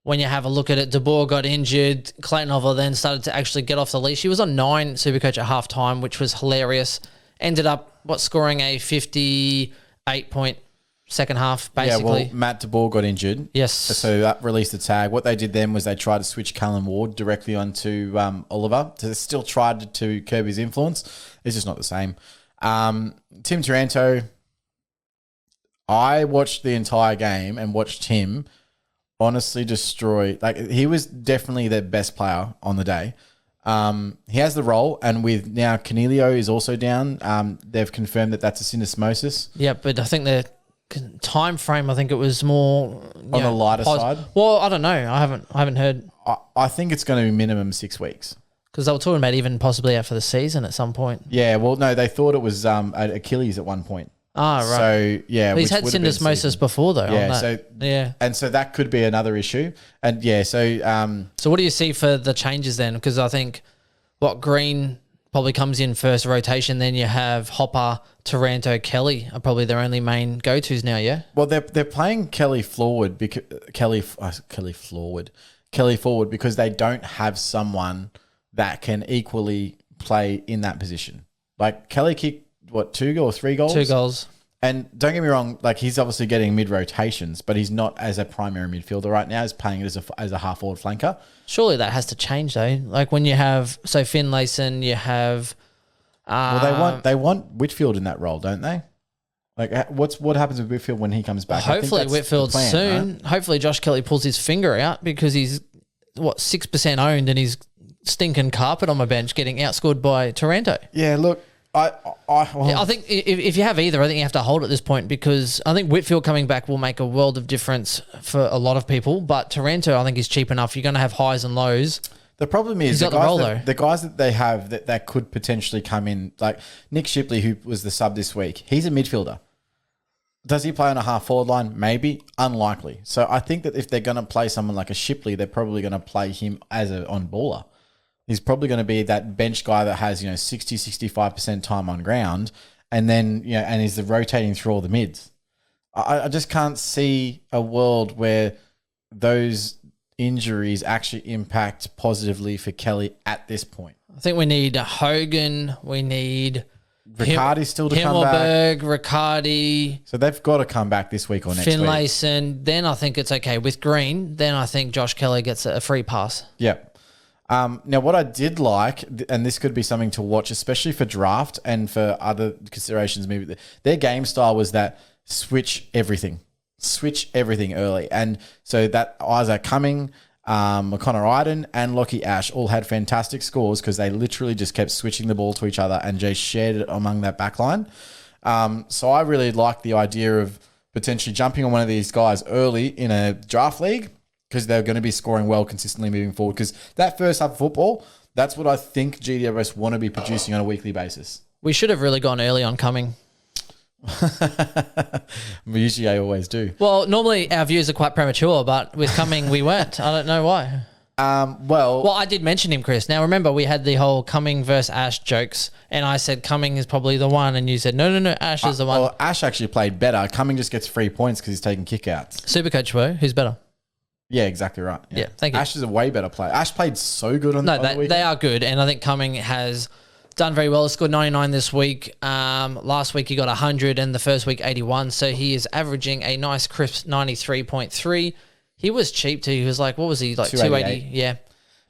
when you have a look at it, De Boer got injured. Clayton Oliver then started to actually get off the leash. He was on 9 Supercoach at halftime, which was hilarious. Ended up, scoring a 58-point second half, basically. Yeah, well, Matt De Boer got injured. Yes. So that released the tag. What they did then was they tried to switch Callum Ward directly onto Oliver. So they still tried to curb his influence. It's just not the same. Tim Taranto, I watched the entire game and watched him honestly destroy. Like, he was definitely the best player on the day. He has the role, and with now Canelio is also down. They've confirmed that that's a syndesmosis. Yeah, but I think the time frame, I think it was more On the lighter side? Well, I don't know. I haven't heard, I think it's going to be minimum 6 weeks. because they were talking about even possibly out for the season at some point. Yeah, well, no, they thought it was Achilles at one point. Ah, right. So, yeah. But he's had syndesmosis before, though. Yeah, on that. so yeah. And so that could be another issue. And yeah, so So what do you see for the changes then? Because I think Green probably comes in first rotation. Then you have Hopper, Taranto, Kelly are probably their only main go-tos now. Yeah. well, they're playing Kelly forward because Kelly forward because they don't have someone that can equally play in that position. Like, Kelly kicked 2 or 3 goals? 2 goals. And don't get me wrong, like, he's obviously getting mid rotations, but he's not as a primary midfielder right now. He's playing it as a half forward flanker. Surely that has to change though. Like when you have Finlayson, you have. Well, they want Whitfield in that role, don't they? Like, what happens with Whitfield when he comes back? Hopefully Whitfield soon. Right? Hopefully Josh Kelly pulls his finger out because he's 6% owned and he's stinking carpet on my bench getting outscored by Taranto. Yeah, look, I think if you have either, I think you have to hold at this point because I think Whitfield coming back will make a world of difference for a lot of people. But Taranto, I think, is cheap enough. You're going to have highs and lows. The problem is the guys that they have that could potentially come in, like Nick Shipley, who was the sub this week. He's a midfielder. Does he play on a half forward line? Maybe. Unlikely. So I think that if they're going to play someone like a Shipley, they're probably going to play him as an on-baller. He's probably going to be that bench guy that has, 60, 65% time on ground and then, and he's rotating through all the mids. I just can't see a world where those injuries actually impact positively for Kelly at this point. I think we need Hogan. We need Riccardi still to come back. Himmelberg, Riccardi. So they've got to come back this week or next week. Finlayson. Then I think it's okay. With Green, then I think Josh Kelly gets a free pass. Yeah. Now, what I did like, and this could be something to watch, especially for draft and for other considerations, maybe their game style was that switch everything early. And so that Isaac Cumming, Connor Iden and Lockie Ash all had fantastic scores because they literally just kept switching the ball to each other and just shared it among that back line. So I really like the idea of potentially jumping on one of these guys early in a draft league because they're going to be scoring well consistently moving forward. Because that first half of football, that's what I think GWS want to be producing on a weekly basis. We should have really gone early on Cumming. Usually I always do. Well, normally our views are quite premature, but with Cumming we weren't. I don't know why. Well, I did mention him, Chris. Now, remember, we had the whole Cumming versus Ash jokes, and I said Cumming is probably the one, and you said, no, Ash is the one. Well, Ash actually played better. Cumming just gets 3 points because he's taking kickouts. Supercoach, who's better? Yeah, exactly right. Yeah, thank you. Ash is a way better player. Ash played so good on the weekend. They are good, and I think Cumming has done very well. He scored 99 this week. Last week he got 100, and the first week 81, so he is averaging a nice crisp 93.3. He was cheap too. He was like, what was he, like 280? Yeah.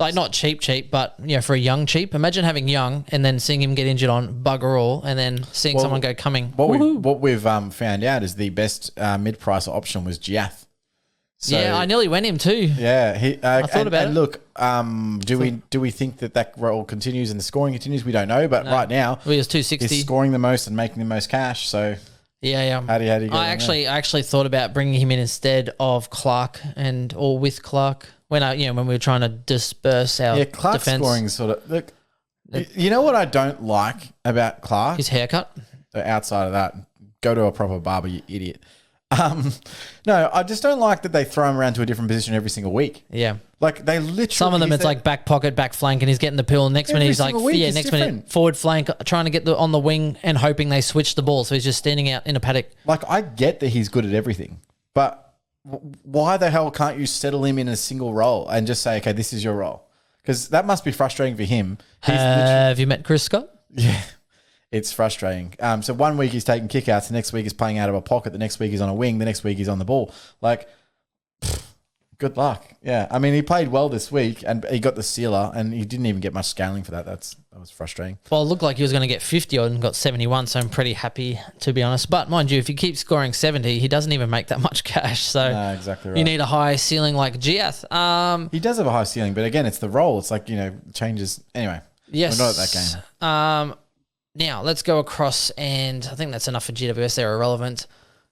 Like not cheap, but for a young cheap. Imagine having Young and then seeing him get injured on bugger all, and then seeing someone go coming. What we've found out is the best mid-price option was Giath. So, yeah, I nearly went him too. Yeah, I thought about it. And look, do we think that role continues and the scoring continues? We don't know, but right now he was 260. He's scoring the most and making the most cash. So yeah. How do you go? I actually thought about bringing him in instead of Clark or with Clark when we were trying to disperse our Clark's defense. scoring sort of look. You know what I don't like about Clark? His haircut. Outside of that, go to a proper barber, you idiot. No, I just don't like that they throw him around to a different position every single week. Yeah. Like they literally. Some of them it's like back pocket, back flank, and he's getting the pill. Next minute he's like, next minute forward flank, trying to get on the wing and hoping they switch the ball. So he's just standing out in a paddock. Like I get that he's good at everything, but why the hell can't you settle him in a single role and just say, okay, this is your role? Because that must be frustrating for him. Have you met Chris Scott? Yeah. It's frustrating. So 1 week he's taking kickouts, the next week he's playing out of a pocket, the next week he's on a wing, the next week he's on the ball. Like, good luck. Yeah, I mean he played well this week and he got the sealer, and he didn't even get much scaling for that. That was frustrating. Well, it looked like he was going to get 50 odd and got 71, so I'm pretty happy to be honest. But mind you, if he keeps scoring 70, he doesn't even make that much cash. So no, exactly right. You need a high ceiling like Giath. He does have a high ceiling, but again, it's the role. It's like changes anyway. Yes, we're not at that game. Now, let's go across, and I think that's enough for GWS. They're irrelevant.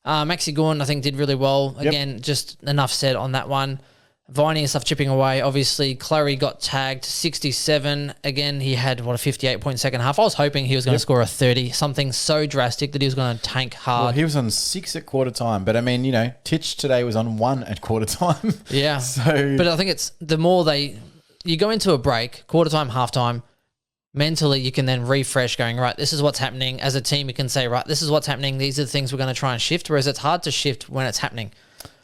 Maxi Gorn, I think, did really well. Again, just enough said on that one. Viney and stuff chipping away. Obviously, Clary got tagged 67. Again, he had, a 58-point second half. I was hoping he was going to score a 30, something so drastic that he was going to tank hard. Well, he was on 6 at quarter time, but I mean, Titch today was on 1 at quarter time. Yeah. But I think it's the more you go into a break, quarter time, half time, mentally, you can then refresh going, right, this is what's happening. As a team, you can say, right, this is what's happening. These are the things we're going to try and shift, whereas it's hard to shift when it's happening.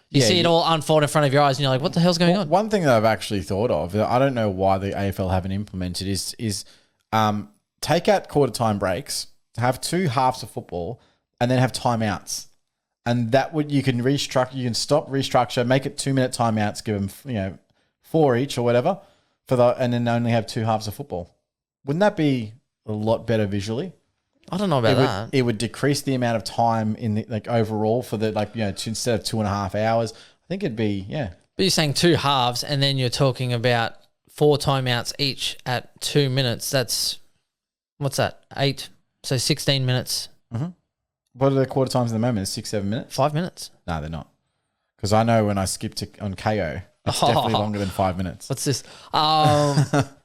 You see it all unfold in front of your eyes and you're like, what the hell's going on? One thing that I've actually thought of, I don't know why the AFL haven't implemented, is take out quarter time breaks, have 2 halves of football, and then have timeouts. And that would, you can stop, restructure, make it 2-minute timeouts, give them, 4 each or whatever, and then only have 2 halves of football. Wouldn't that be a lot better visually? I don't know about that. It would decrease the amount of time in the overall for the instead of 2.5 hours. I think it'd be But you're saying 2 halves, and then you're talking about 4 timeouts each at 2 minutes. That's what's that? 8, so 16 minutes. Mm-hmm. What are the quarter times at the moment? 6-7 minutes. 5 minutes. No, they're not. Because I know when I skipped on KO, it's definitely longer than 5 minutes. What's this?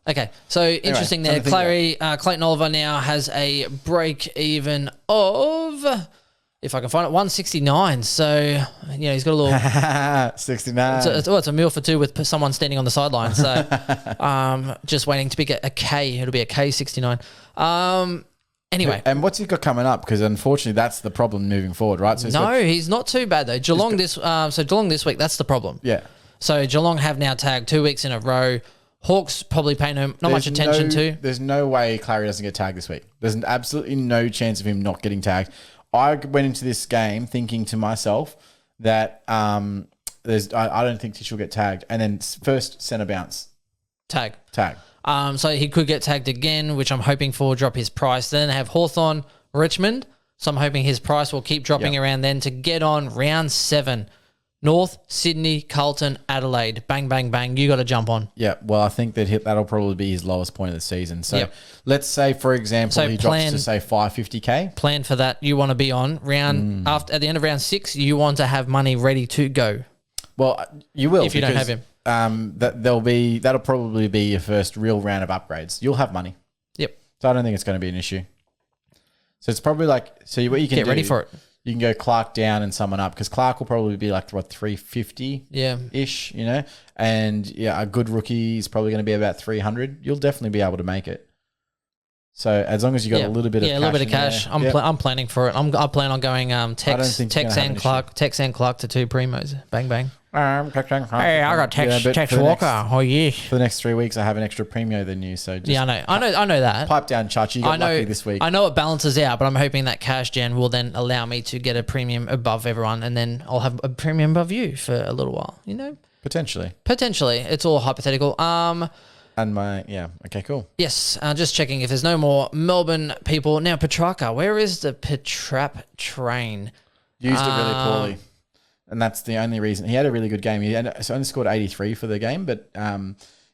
Okay, so interesting there. Clayton Oliver now has a break even of, if I can find it, 169. So, he's got a little 69. It's a meal for two with someone standing on the sideline. So, just waiting to pick a K. It'll be a K69. Anyway. And what's he got coming up? Because unfortunately, that's the problem moving forward, right? So he's not too bad though. Geelong this week, that's the problem. Yeah. So Geelong have now tagged 2 weeks in a row. Hawks probably pay not much attention to. There's no way Clary doesn't get tagged this week. There's absolutely no chance of him not getting tagged. I went into this game thinking to myself that I don't think Tish will get tagged. And then first centre bounce. Tag. So he could get tagged again, which I'm hoping for, drop his price. Then they have Hawthorn, Richmond. So I'm hoping his price will keep dropping around then to get on round 7. North, Sydney, Carlton, Adelaide. Bang, bang, bang. You got to jump on. Yeah, well, I think that'll probably be his lowest point of the season. So let's say, for example, he drops to, say, 550K. Plan for that. You want to be on at the end of round 6, you want to have money ready to go. Well, you will. If you don't have him. That'll probably be your first real round of upgrades. You'll have money. Yep. So I don't think it's going to be an issue. So it's probably what you can get ready for it. You can go Clark down and someone up, because Clark will probably be 350 ish, and a good rookie is probably going to be about 300. You'll definitely be able to make it. So as long as you got a little bit of cash. A little bit of cash. I'm planning for it. I plan on going Tex and Clark to 2 primos. Bang bang. Hey, I got Tex Walker. Oh yeah. For the next 3 weeks, I have an extra premio than you. So just I know that. Pipe down, Chachi. You got lucky this week. I know it balances out, but I'm hoping that cash gen will then allow me to get a premium above everyone, and then I'll have a premium above you for a little while. Potentially. It's all hypothetical. And okay, cool. Yes, just checking if there's no more Melbourne people. Now, Petrarca, where is the Petrap train? Used it really poorly. And that's the only reason. He had a really good game. He only scored 83 for the game, but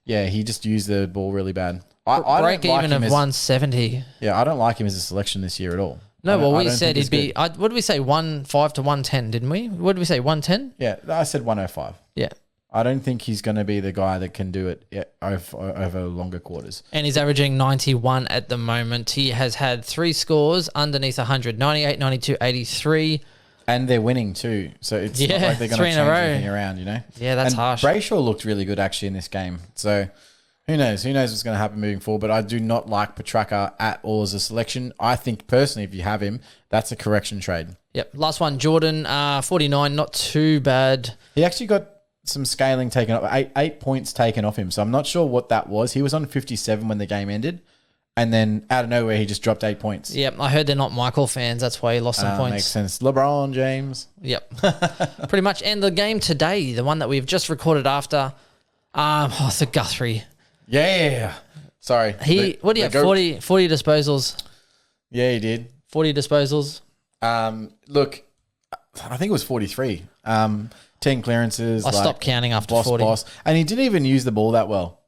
he just used the ball really bad. I Break don't like even him of 170. Yeah, I don't like him as a selection this year at all. No, we don't said think he'd be. good. What did we say? 105 to 110, didn't we? What did we say? 110? Yeah, I said 105. Yeah. I don't think he's going to be the guy that can do it over longer quarters. And he's averaging 91 at the moment. He has had 3 scores underneath 100, 98, 92, 83. And they're winning too. So it's not like they're going to 3 change in a row. anything around, Yeah, that's harsh. Brayshaw looked really good actually in this game. So who knows? Who knows what's going to happen moving forward? But I do not like Petrarca at all as a selection. I think personally, if you have him, that's a correction trade. Yep. Last one, Jordan, 49, not too bad. He actually got some scaling taken off, 8 points taken off him. So I'm not sure what that was. He was on 57 when the game ended. And then out of nowhere, he just dropped 8 points. Yep. I heard they're not Michael fans. That's why he lost some points. Makes sense. LeBron James. Yep. Pretty much. And the game today, the one that we've just recorded after, the Guthrie. Yeah. Sorry. What do you have? 40 disposals. Yeah, he did. 40 disposals. Look, I think it was 43. 10 clearances. I stopped counting after 40. And he didn't even use the ball that well.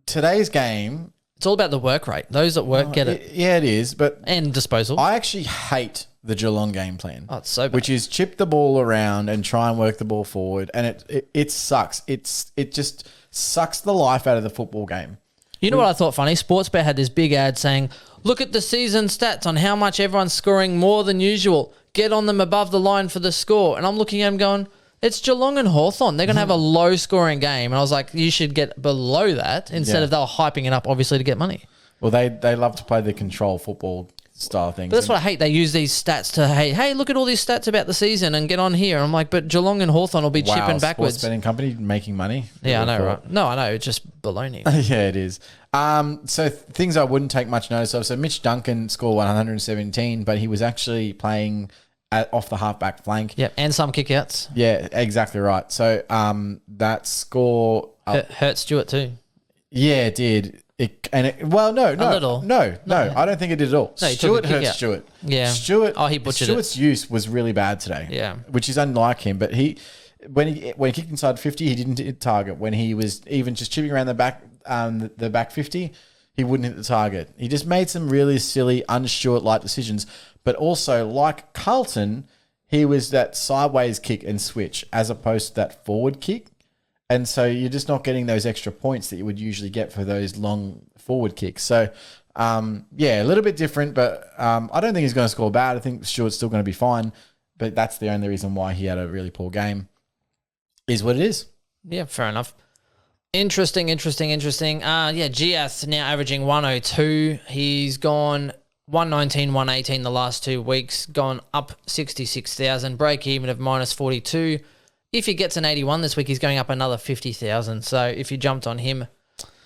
Today's game. It's all about the work rate. Those that work get it. Yeah, it is. And disposal. I actually hate the Geelong game plan. Oh, it's so bad. Which is chip the ball around and try and work the ball forward. And it sucks. It just sucks the life out of the football game. You know what I thought funny? Sportsbet had this big ad saying, look at the season stats on how much everyone's scoring more than usual. Get on them above the line for the score. And I'm looking at them going, it's Geelong and Hawthorn. They're going to have a low-scoring game. And I was like, you should get below that instead of they were hyping it up, obviously, to get money. Well, they love to play the control football style things. But that's what I hate. They use these stats to, hey, look at all these stats about the season and get on here. And I'm like, but Geelong and Hawthorn will be chipping backwards. Sports betting company making money. Yeah, I know, right? No, I know. It's just baloney. Yeah, it is. So things I wouldn't take much notice of. So Mitch Duncan scored 117, but he was actually playing off the halfback flank. Yep, and some kickouts. Yeah, exactly right. So that score hurt Stewart too. Yeah, it did. No, I don't think it did at all. No, Stewart hurt Stewart. Yeah, Stewart. Oh, he butchered Stewart's use was really bad today. Yeah, which is unlike him. But when he kicked inside 50, he didn't hit target. When he was even just chipping around the back 50, he wouldn't hit the target. He just made some really silly, un-Stewart-like decisions. But also, like Carlton, he was that sideways kick and switch as opposed to that forward kick. And so you're just not getting those extra points that you would usually get for those long forward kicks. So, a little bit different, but I don't think he's going to score bad. I think Stewart's still going to be fine. But that's the only reason why he had a really poor game. Is what it is. Yeah, fair enough. Interesting. Giath now averaging 102. He's gone 119, 118 the last 2 weeks, gone up 66,000, break even of minus 42. If he gets an 81 this week, he's going up another 50,000. So if you jumped on him,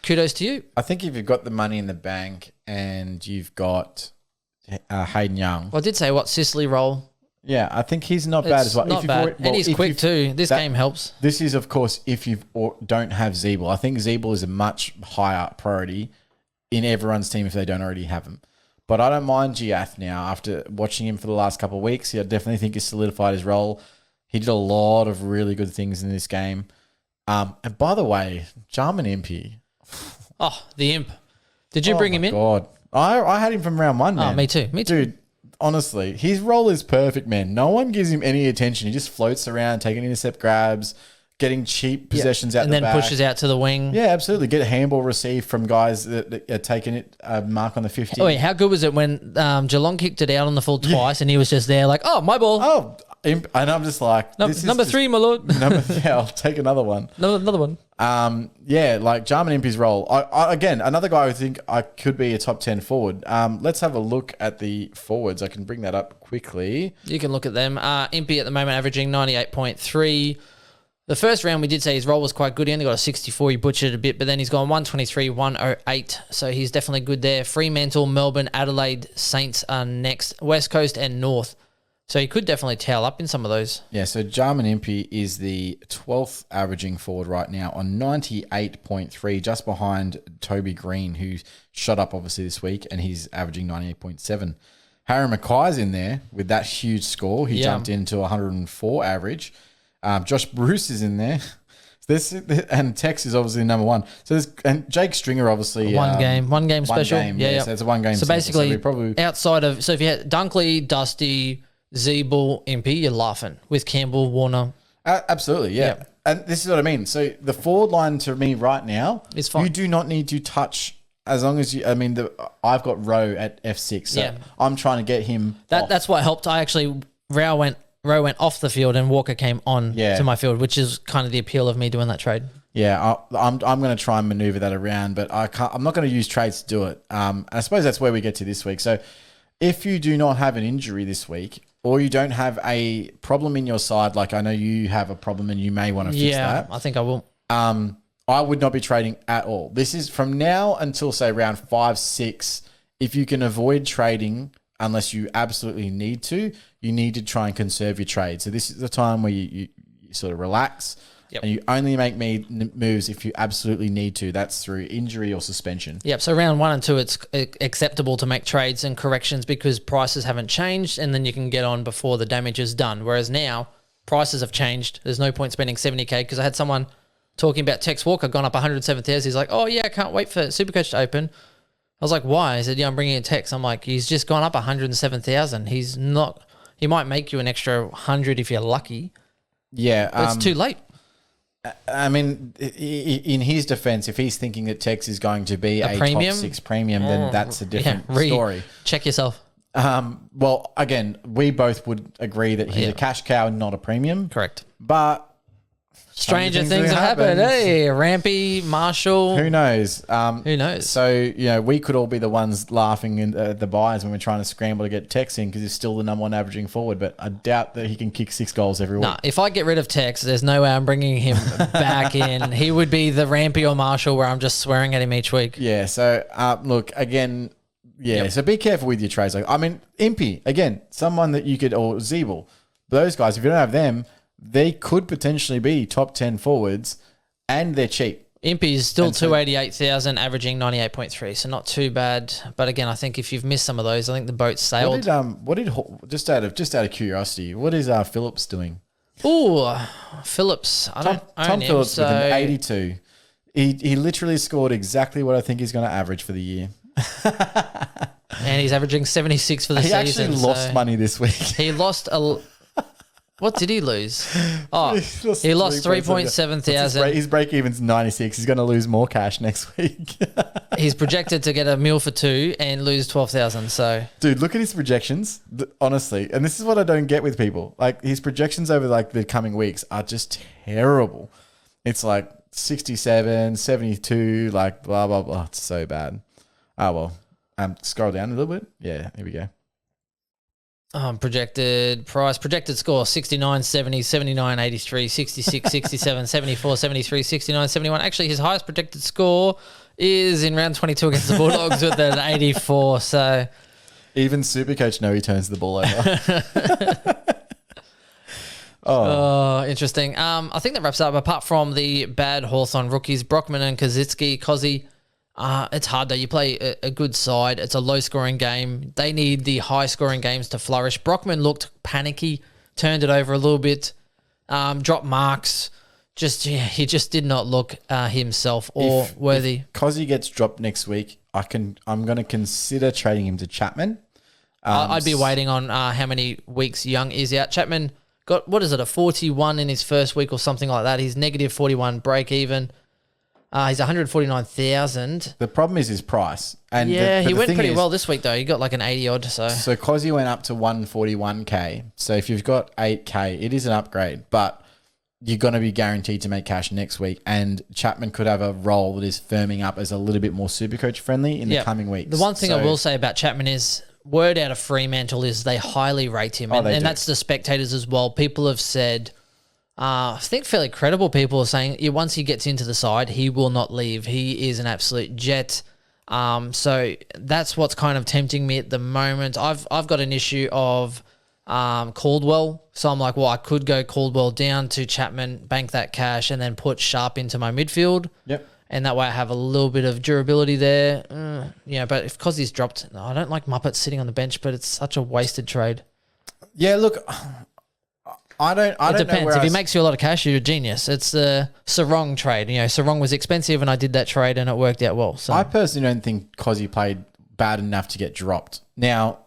kudos to you. I think if you've got the money in the bank and you've got Hayden Young. Well, I did say, Sicily roll? Yeah, I think he's not bad as well. Not bad. And he's quick too. This game helps. This is, of course, if you don't have Zeeble. I think Zeeble is a much higher priority in everyone's team if they don't already have him. But I don't mind Giath now. After watching him for the last couple of weeks, I definitely think he's solidified his role. He did a lot of really good things in this game. And by the way, Jarman Impey. Oh, the imp. Did you bring him in? God. I had him from round 1, man. Oh, me too. Dude, honestly, his role is perfect, man. No one gives him any attention. He just floats around, taking intercept grabs, getting cheap possessions out the back. And then pushes out to the wing. Yeah, absolutely. Get a handball received from guys that are taking it, mark on the 50. Oh, wait, how good was it when Geelong kicked it out on the full twice and he was just there like, oh, my ball. Oh, and I'm just like... number 3, my lord. I'll take another one. Another one. Like Jarman Impey's role. Again, another guy who I think I could be a top 10 forward. Let's have a look at the forwards. I can bring that up quickly. You can look at them. Impey at the moment averaging 98.3. The first round we did say his role was quite good. He only got a 64. He butchered it a bit, but then he's gone 123, 108. So he's definitely good there. Fremantle, Melbourne, Adelaide, Saints are next. West Coast and North. So he could definitely towel up in some of those. Yeah, so Jarman Impey is the 12th averaging forward right now on 98.3, just behind Toby Green, who shot up obviously this week, and he's averaging 98.7. Harry Mackay's in there with that huge score. He jumped into 104 average. Josh Bruce is in there. And Tex is obviously number one. So and Jake Stringer obviously one game special. Yeah, so it's a one game. So basically, outside of if you had Dunkley, Dusty, Zeeble, Impey, you're laughing with Campbell, Warner. Absolutely, yeah. And this is what I mean. So the forward line to me right now is fine. You do not need to touch as long as you. I mean, I've got Rowe at F6, so I'm trying to get him. That's what helped. Rowe went off the field and Walker came on to my field, which is kind of the appeal of me doing that trade. Yeah, I'm going to try and maneuver that around, but I'm not going to use trades to do it. I suppose that's where we get to this week. So if you do not have an injury this week, or you don't have a problem in your side, like I know you have a problem and you may want to fix that. I think I will. I would not be trading at all. This is from now until, say, round 5, 6. If you can avoid trading unless you absolutely need to, you need to try and conserve your trade. So this is the time where you sort of relax and you only make moves if you absolutely need to. That's through injury or suspension. Yep. So round 1 and 2, it's acceptable to make trades and corrections because prices haven't changed, and then you can get on before the damage is done. Whereas now prices have changed. There's no point spending 70K because I had someone talking about Tex Walker gone up 107,000. He's like, oh yeah, I can't wait for Supercoach to open. I was like, why? He said, yeah, I'm bringing in Tex. I'm like, he's just gone up 107,000. He's not. He might make you an extra 100 if you're lucky. Yeah, but it's too late. I mean, in his defense, if he's thinking that Tex is going to be a premium? top 6 premium, then that's a different story. Check yourself. Well, again, we both would agree that he's a cash cow and not a premium. Correct. But stranger things have happened. Hey, Rampy, Marshall. Who knows? Who knows? So, we could all be the ones laughing at the buyers when we're trying to scramble to get Tex in because he's still the number 1 averaging forward, but I doubt that he can kick 6 goals every week. Nah, if I get rid of Tex, there's no way I'm bringing him back in. He would be the Rampy or Marshall where I'm just swearing at him each week. Yeah, so, look, again, so be careful with your trades. Like, I mean, Impey, again, someone that you could, or Zeeble, those guys, if you don't have them, they could potentially be top 10 forwards, and they're cheap. Impey is still 288,000, averaging 98.3, so not too bad. But again, I think if you've missed some of those, I think the boat sailed. Just out of curiosity, what is Phillips doing? Oh, Phillips. Tom Phillips with an 82. He literally scored exactly what I think he's going to average for the year. And he's averaging 76 for the season. He actually lost money this week. He lost what did he lose? Oh, he lost 3.7 thousand. His break even's 96. He's going to lose more cash next week. He's projected to get a meal for 2 and lose 12,000. So, dude, look at his projections. Honestly, and this is what I don't get with people. Like his projections over like the coming weeks are just terrible. It's like 67, 72, like blah blah blah. It's so bad. Oh well. Scroll down a little bit. Yeah, here we go. Projected price, projected score 69, 70, 79, 83, 66, 67, 74, 73, 69, 71. Actually, his highest projected score is in round 22 against the Bulldogs with an 84. So even Supercoach know he turns the ball over. Oh, interesting. I think that wraps up. Apart from the bad Hawthorn rookies, Brockman and Kazitsky, Kozzy. It's hard though. You play a good side. It's a low-scoring game. They need the high-scoring games to flourish. Brockman looked panicky, turned it over a little bit, dropped marks. He just did not look himself or worthy. If Kozzy gets dropped next week, I'm going to consider trading him to Chapman. I'd be waiting on how many weeks Young is out. Chapman got, a 41 in his first week or something like that. He's negative 41 break even. He's 149,000. The problem is his price. And he went pretty well this week though. He got like an 80 odd. So Kozzy went up to 141k. So if you've got 8k, it is an upgrade, but you're going to be guaranteed to make cash next week. And Chapman could have a role that is firming up as a little bit more Supercoach friendly in the coming weeks. The one thing I will say about Chapman is word out of Fremantle is they highly rate him. And that's the spectators as well. People have said, I think fairly credible people are saying once he gets into the side, he will not leave. He is an absolute jet. So that's what's kind of tempting me at the moment. I've got an issue of Caldwell. So I'm like, well, I could go Caldwell down to Chapman, bank that cash, and then put Sharp into my midfield. Yep. And that way I have a little bit of durability there. But if Cozzy's dropped, I don't like Muppet sitting on the bench, but it's such a wasted trade. Yeah, look, I don't It depends. know If he makes you a lot of cash, you're a genius. It's the Sarong trade. Sarong was expensive, and I did that trade, and it worked out well. So I personally don't think Cozzy played bad enough to get dropped. Now,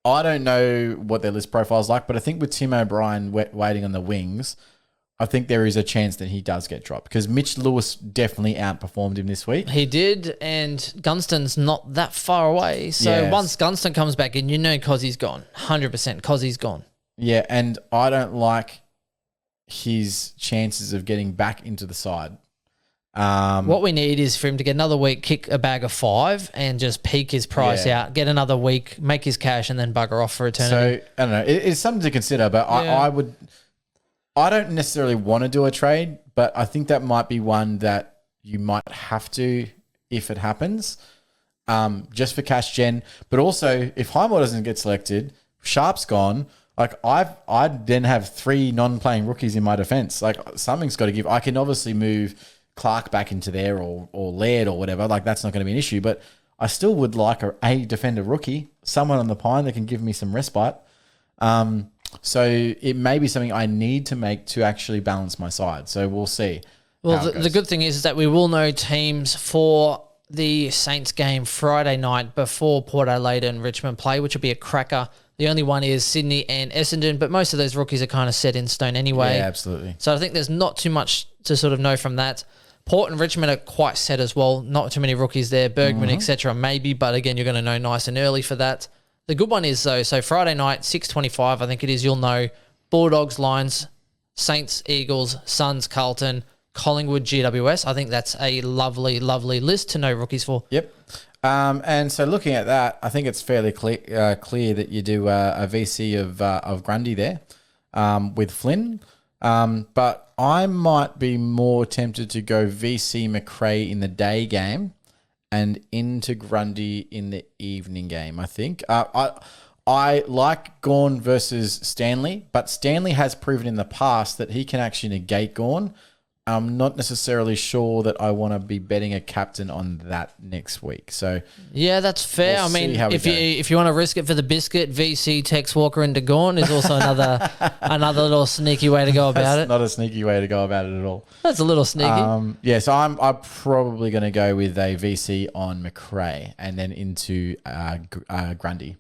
I don't know what their list profile is like, but I think with Tim O'Brien waiting on the wings, I think there is a chance that he does get dropped because Mitch Lewis definitely outperformed him this week. He did, and Gunston's not that far away. So Yes. once Gunston comes back in, Cozzy's gone. 100% Cozzy's gone. Yeah, and I don't like his chances of getting back into the side. What we need is for him to get another week, kick a bag of 5 and just peak his price out, get another week, make his cash, and then bugger off for eternity. So, I don't know. It's something to consider, but I don't necessarily want to do a trade, but I think that might be one that you might have to if it happens, just for cash gen. But also, if Highmore doesn't get selected, Sharp's gone. Like I'd then have 3 non-playing rookies in my defense. Like something's got to give. I can obviously move Clark back into there or Laird or whatever. Like that's not going to be an issue, but I still would like a defender rookie, someone on the pine that can give me some respite. So it may be something I need to make to actually balance my side. So we'll see. Well, the good thing is that we will know teams for the Saints game Friday night before Port Adelaide and Richmond play, which will be a cracker. The only one is Sydney and Essendon, but most of those rookies are kind of set in stone anyway. Yeah, absolutely. So I think there's not too much to sort of know from that. Port and Richmond are quite set as well. Not too many rookies there. Bergman, etc. maybe, but again, you're going to know nice and early for that. The good one is, though, so Friday night, 6:25, I think it is, you'll know Bulldogs, Lions, Saints, Eagles, Suns, Carlton, Collingwood, GWS. I think that's a lovely, lovely list to know rookies for. Yep. And so looking at that, I think it's fairly clear that you do a VC of Grundy there with Flynn. But I might be more tempted to go VC McRae in the day game and into Grundy in the evening game, I think. I like Gawn versus Stanley, but Stanley has proven in the past that he can actually negate Gawn. I'm not necessarily sure that I want to be betting a captain on that next week. So yeah, that's fair. We'll I mean, see if you want to risk it for the biscuit, VC Tex Walker into Gawn is also another little sneaky way to go about that's it. not a sneaky way to go about it at all. That's a little sneaky. Yeah, so I'm probably going to go with a VC on McRae and then into Grundy.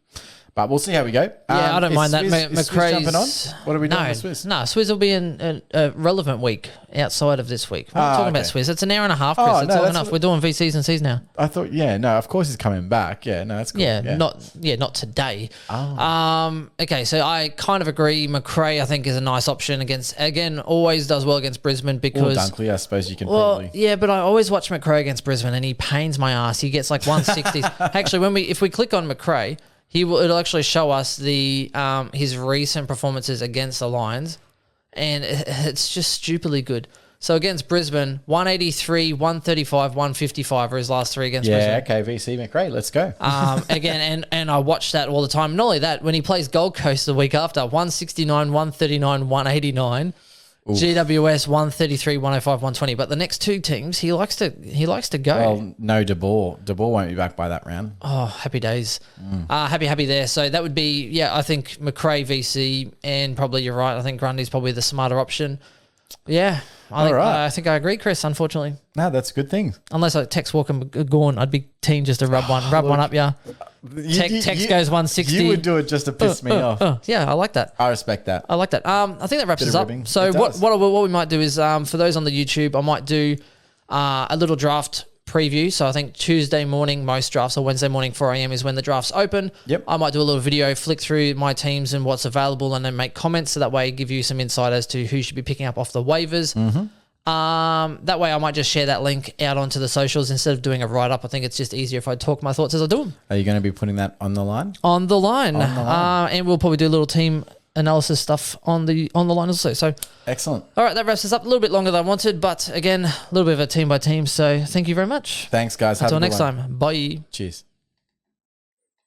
But we'll see how we go. Yeah, I don't mind that. McRae's jumping on? What are we doing with Swizz? No, Swizz will be a relevant week outside of this week. We're not talking about Swizz. It's an hour and a half, Chris. It's long enough. We're doing VCs and Cs now. I thought, of course he's coming back. Yeah, no, that's cool. Not today. Okay, so I kind of agree. McRae, I think, is a nice option always does well against Brisbane because... Dunkley, I suppose you can probably... Yeah, but I always watch McRae against Brisbane and he pains my ass. He gets like 160s. Actually, if we click on McRae... It'll actually show us his recent performances against the Lions, and it's just stupidly good. So against Brisbane, 183, 135, 155 are his last 3 against Brisbane. Yeah, okay, VC McRae, let's go. Again, and I watch that all the time. Not only that, when he plays Gold Coast the week after, 169, 139, 189. Oof. GWS 133, 105, 120. But the next 2 teams, he likes to go. Well, no, De Boer. De Boer won't be back by that round. Oh, happy days. Happy there. So that would be, I think McRae VC, and probably you're right. I think Grundy's probably the smarter option. Yeah, I think I agree, Chris, unfortunately. No, that's a good thing. Unless I Tex Walker Gawn, I'd be keen just to rub one up, yeah. Tex goes 160. You would do it just to piss me off. Yeah, I like that. I respect that. I like that. I think that wraps us up. Ribbing. So what we might do is, for those on the YouTube, I might do a little draft preview. So I think Tuesday morning, most drafts, or Wednesday morning, 4 a.m. is when the drafts open. Yep. I might do a little video, flick through my teams and what's available, and then make comments. So that way, give you some insight as to who should be picking up off the waivers. That way I might just share that link out onto the socials instead of doing a write-up. I think it's just easier if I talk my thoughts as I do them. Are you going to be putting that on the line? On the line. And we'll probably do a little team analysis stuff on the line also. So excellent. All right, that wraps us up. A little bit longer than I wanted, but again, a little bit of a team by team. So thank you very much. Thanks, guys. Until next time. Bye. Cheers.